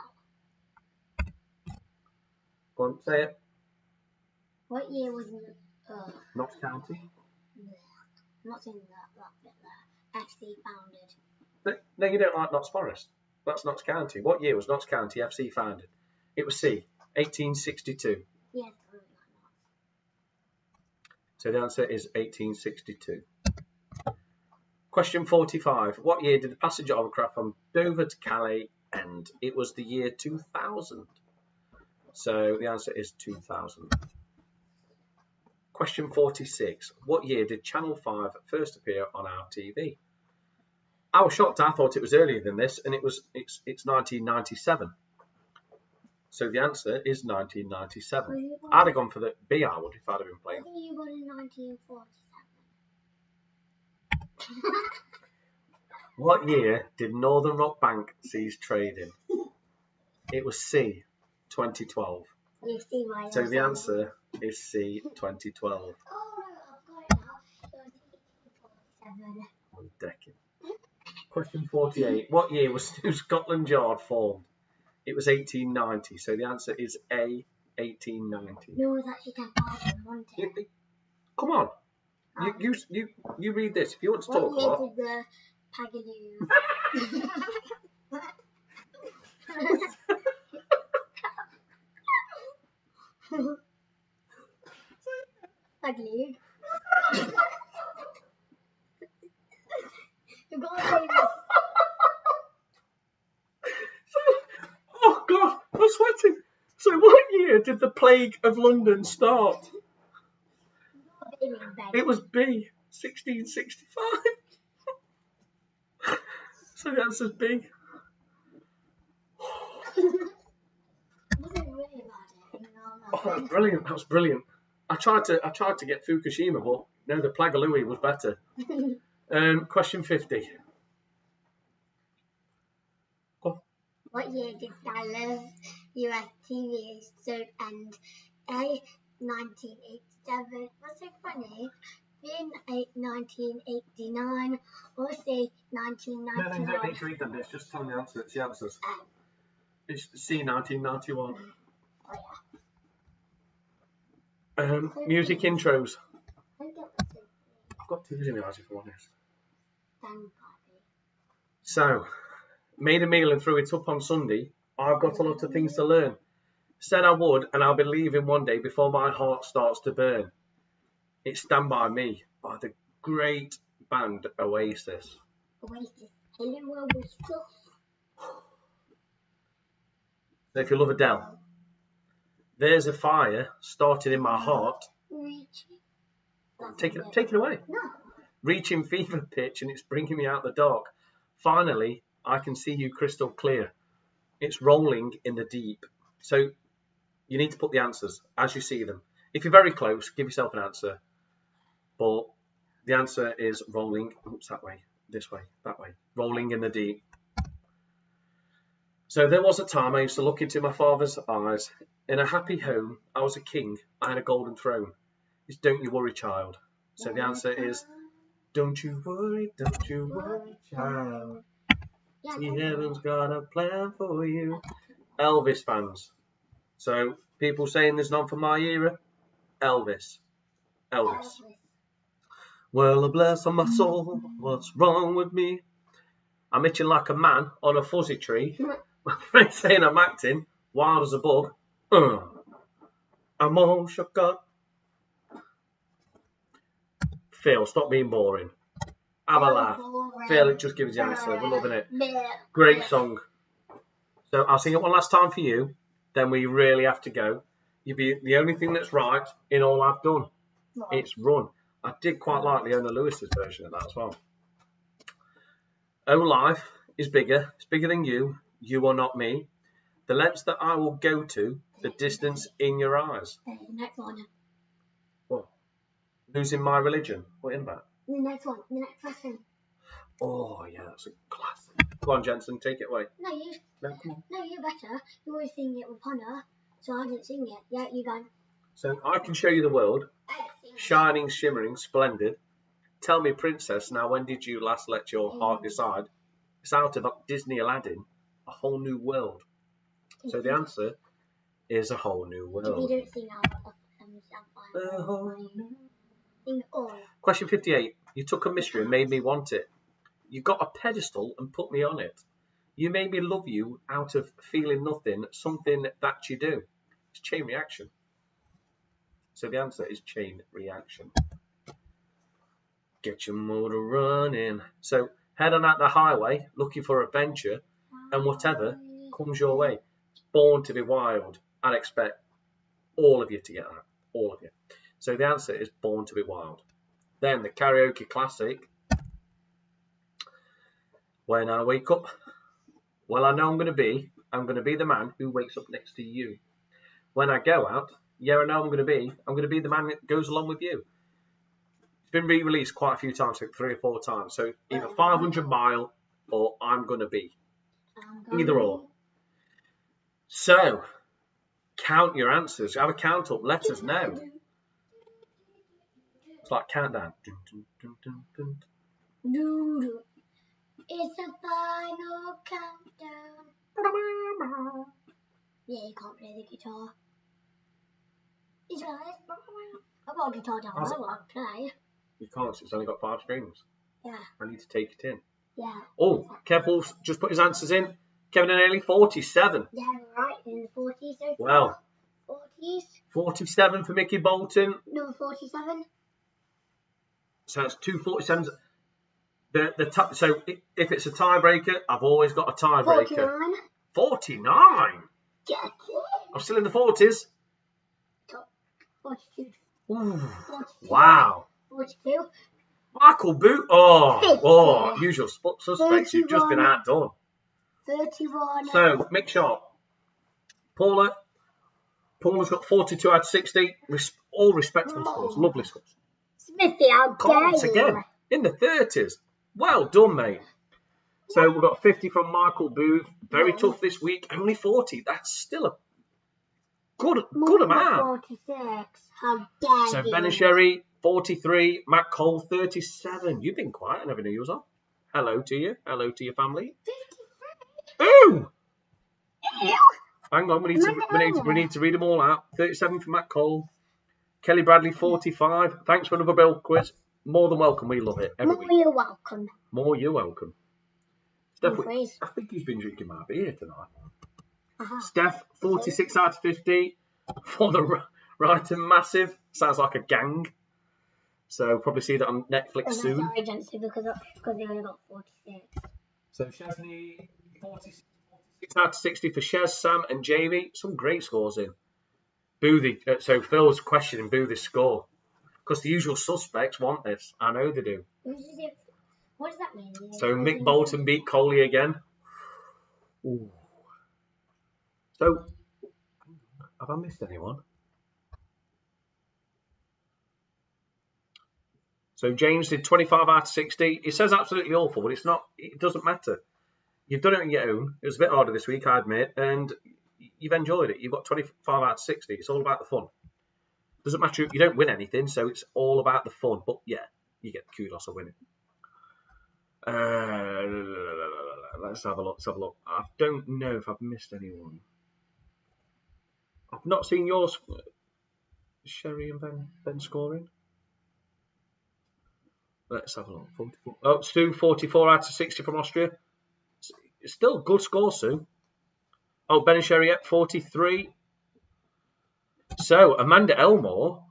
Go on, say it. What year was Notts County. I'm not saying that bit there. FC founded. No, you don't like Notts Forest. That's Notts County. What year was Notts County FC founded? It was C, 1862. Yeah, probably not. So the answer is 1862. Question 45. What year did the passenger hovercraft from Dover to Calais end? It was the year 2000. So the answer is 2000. Question 46. What year did Channel 5 first appear on our TV? I was shocked. I thought it was earlier than this, and it's 1997. So the answer is 1997. I'd have gone for the B, I would, if I'd have been I playing. think you got in 1947. What year did Northern Rock Bank cease trading? It was C, 2012. You see my So the answer is C, 2012. Oh, no, I've got it now. It was 1947. One decade. Question 48. What year was Scotland Yard formed? It was 1890. So the answer is A, 1890. No, it was actually 10,000, wasn't it? Come on. You read this. If you want to talk What about. year did the Pagaloo? Pagaloo. You've got to say this. Oh God, I'm sweating. So what year did the Plague of London start? It was B, 1665. So the answer's B. Wasn't really about it. Oh, that's brilliant. That was brilliant. I tried to get Fukushima, but no, the Plague of Louis was better. Question 50. What year did Dallas US TV soap end? A. 1987. What's so funny? B. 1989 or C. 1991. No, you don't need to read them bits. Just tell me the answer. It's the answers. It's C, 1991. Oh yeah. Music intros. I get what's so I've got tears in my eyes, if I'm honest. funny. So, made a meal and threw it up on Sunday. I've got a lot of things to learn. Said I would, and I'll be leaving one day before my heart starts to burn. It's Stand By Me by the great band Oasis. Oasis. Hello, Oasis. So if you love Adele, there's a fire started in my heart. Reaching. Take it away. No. Reaching fever pitch, and it's bringing me out the dark. Finally, I can see you crystal clear. It's rolling in the deep. So you need to put the answers as you see them. If you're very close, give yourself an answer. But the answer is rolling. Oops, that way, this way, that way. Rolling in the deep. So there was a time I used to look into my father's eyes. In a happy home, I was a king. I had a golden throne. It's Don't You Worry, Child. So the answer is don't you worry, child. Yeah, See, heaven's got a plan for you. Elvis fans. So people saying there's none for my era. Elvis. Well, bless my soul, what's wrong with me? I'm itching like a man on a fuzzy tree. My friend's saying I'm acting wild as a bug. I'm all shook up. Phil, stop being boring. Have a laugh. Phil, it just gives the answer. We're loving it. Great song. So I'll sing it one last time for you. Then we really have to go. You'll be the only thing that's right in all I've done. It's Run. I did quite like Leona Lewis's version of that as well. Oh, life is bigger. It's bigger than you. You are not me. The lengths that I will go to, the distance in your eyes. The next one. What? Losing my religion. What in that? The next one. The next question. Oh, yeah, that's a classic. Go on, Jensen, take it away. No, you. No, come on. No, you're better. You always sing it with Hannah, so I didn't sing it. Yeah, you go. So I can show you the world. shining, shimmering, splendid. Tell me, princess, now when did you last let your heart decide? It's out of Disney Aladdin, a whole new world. So the answer is a whole new If world. you don't sing out, sing all. Question 58. You took a mystery and made me want it. You got a pedestal and put me on it. You made me love you out of feeling nothing, something that you do. It's chain reaction. So the answer is chain reaction. Get your motor running. So head on out the highway looking for adventure and whatever comes your way. It's born to be wild. I'd expect all of you to get that. All of you. So the answer is born to be wild. Then the karaoke classic. When I wake up, well, I know I'm going to be the man who wakes up next to you. When I go out, yeah, I know I'm going to be the man that goes along with you. It's been re-released quite a few times, like 3 or 4 times. So either 500 Mile or I'm going to be. Either or. So, count your answers. Have a count up. Let us know. It's like countdown. Dun, dun, dun, dun, dun. It's the final countdown. Yeah, you can't play the guitar. I've got a guitar down there I want to play. You can't, it's only got 5 strings. Yeah. I need to take it in. Yeah. Oh, Kev Wolf's just put his answers in. Kevin and Ailey, 47. Yeah, right, in the 40s so far. Well. 40s. 47 for Mickey Bolton. Number 47. So that's 2 47s. So if it's a tiebreaker, I've always got a tiebreaker. 49. 49? Get it. I'm still in the 40s. 42. Ooh, 42. wow. 42. Michael Boot. Oh, usual suspects. You've just been 31. outdone. 31. So, Mick Sharp. Paula's got 42 out of 60. All respectable scores. Lovely scores. Smithy, how Comments dare again. you? In the 30s. Well done, mate. So we've got 50 from Michael Booth. Very tough this week. Only 40. That's still a good amount. 46. How dare So you? Ben and Sherry, 43. Matt Cole, 37. You've been quiet. I never knew you was on. Hello to you. Hello to your family. 53. Ooh! Ew. Hang on, we need to read them all out. 37 for Matt Cole. Kelly Bradley, 45. Thanks for another Bill quiz. More than welcome. We love it. Every week. You're welcome. More you're welcome. Steph, Please. I think he's been drinking my beer tonight. Uh-huh. Steph, 46 out of 50 for the Wrighton Massive. Sounds like a gang. So probably see that on Netflix soon. Sorry, agency, because they only got 46. So Chesney, 46 out of 60 for Shez, Sam and Jamie. Some great scores in. Boothie. So Phil's questioning Boothie's score. Because the usual suspects want this. I know they do. What does that mean? So Mick Bolton beat Coley again. Ooh. So, have I missed anyone? So James did 25 out of 60. It says absolutely awful, but it's not. It doesn't matter. You've done it on your own. It was a bit harder this week, I admit, and you've enjoyed it. You've got 25 out of 60. It's all about the fun. Doesn't matter. You don't win anything, so it's all about the fun. But yeah, you get the kudos of winning. Let's have a look. I don't know if I've missed anyone. I've not seen yours, Sherry and Ben scoring. Let's have a look. 44. Oh, Sue, 44 out of 60 from Austria. It's still a good score, Sue. Oh, Ben and Sherry at 43. So, Amanda Elmore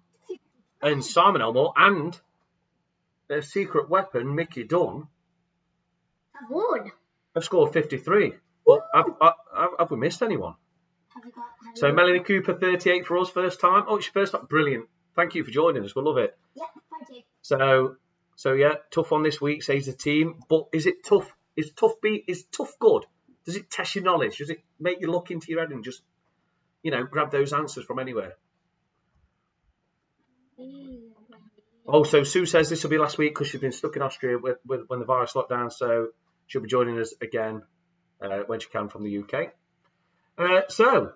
and Simon Elmore and their secret weapon, Mickey Dunn, have scored 53. But have we missed anyone? So Melanie Cooper, 38 for us, first time. Oh, it's your first time. Brilliant. Thank you for joining us. We love it. Yeah, thank you. So yeah, tough one this week, says the team. But is it tough? Is tough good? Does it test your knowledge? Does it make you look into your head and just, grab those answers from anywhere? Oh, so Sue says this will be last week because she's been stuck in Austria when the virus locked down. So she'll be joining us again when she can from the UK. So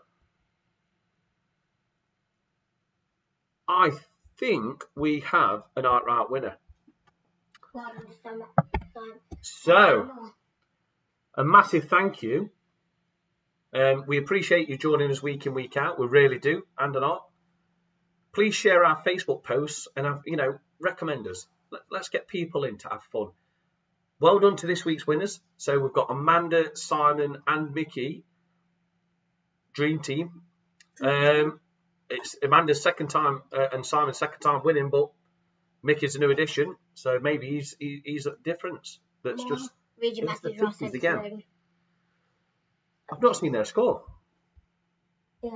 I think we have an outright winner. Well done to Simon. So, a massive thank you. We appreciate you joining us week in, week out. We really do, and not. Please share our Facebook posts and recommend us. Let's get people in to have fun. Well done to this week's winners. So we've got Amanda, Simon, and Mickey. Dream team. It's Amanda's second time and Simon's second time winning, but Mickey's a new addition, so maybe he's a difference. That's just read your message, Ross. again. I've not seen their score. It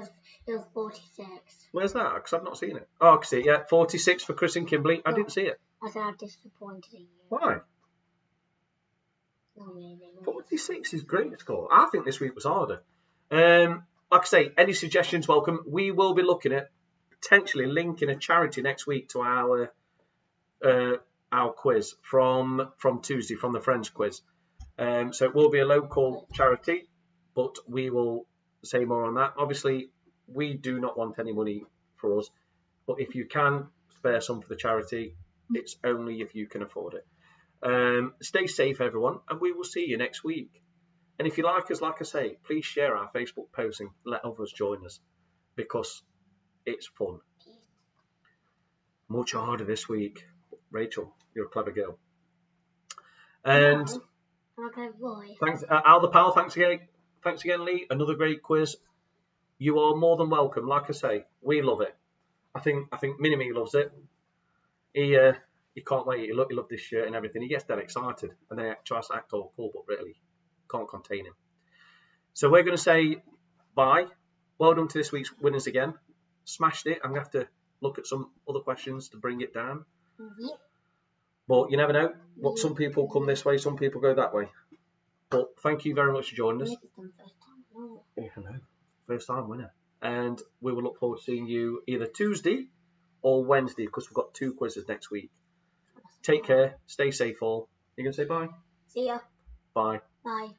was 46. Where's that? Because I've not seen it. Oh, I can see it. Yeah, 46 for Chris and Kimberly. I didn't see it. I said I'm disappointed in you. Why? No, really. 46 is a great score. I think this week was harder. Like I say, any suggestions welcome. We will be looking at potentially linking a charity next week to our quiz from Tuesday, from the Friends quiz. So it will be a local charity, but we will say more on that. Obviously, we do not want any money for us, but if you can spare some for the charity, it's only if you can afford it. Stay safe, everyone, and we will see you next week. And if you like us, like I say, please share our Facebook post and let others join us, because it's fun. Much harder this week. Rachel, you're a clever girl. And thanks, Al the Pal. Thanks again, Lee. Another great quiz. You are more than welcome. Like I say, we love it. I think Mini-Me loves it. He can't wait. He loved this shirt and everything. He gets dead excited, and then he tries to act all cool, but really can't contain him. So we're going to say bye. Well done to this week's winners again. Smashed it. I'm going to have to look at some other questions to bring it down. Mm-hmm. But you never know. What some people come this way, some people go that way. But thank you very much for joining us. First time winner. And we will look forward to seeing you either Tuesday or Wednesday, because we've got 2 quizzes next week. Take care. Stay safe all. You going to say bye? See ya. Bye. Bye.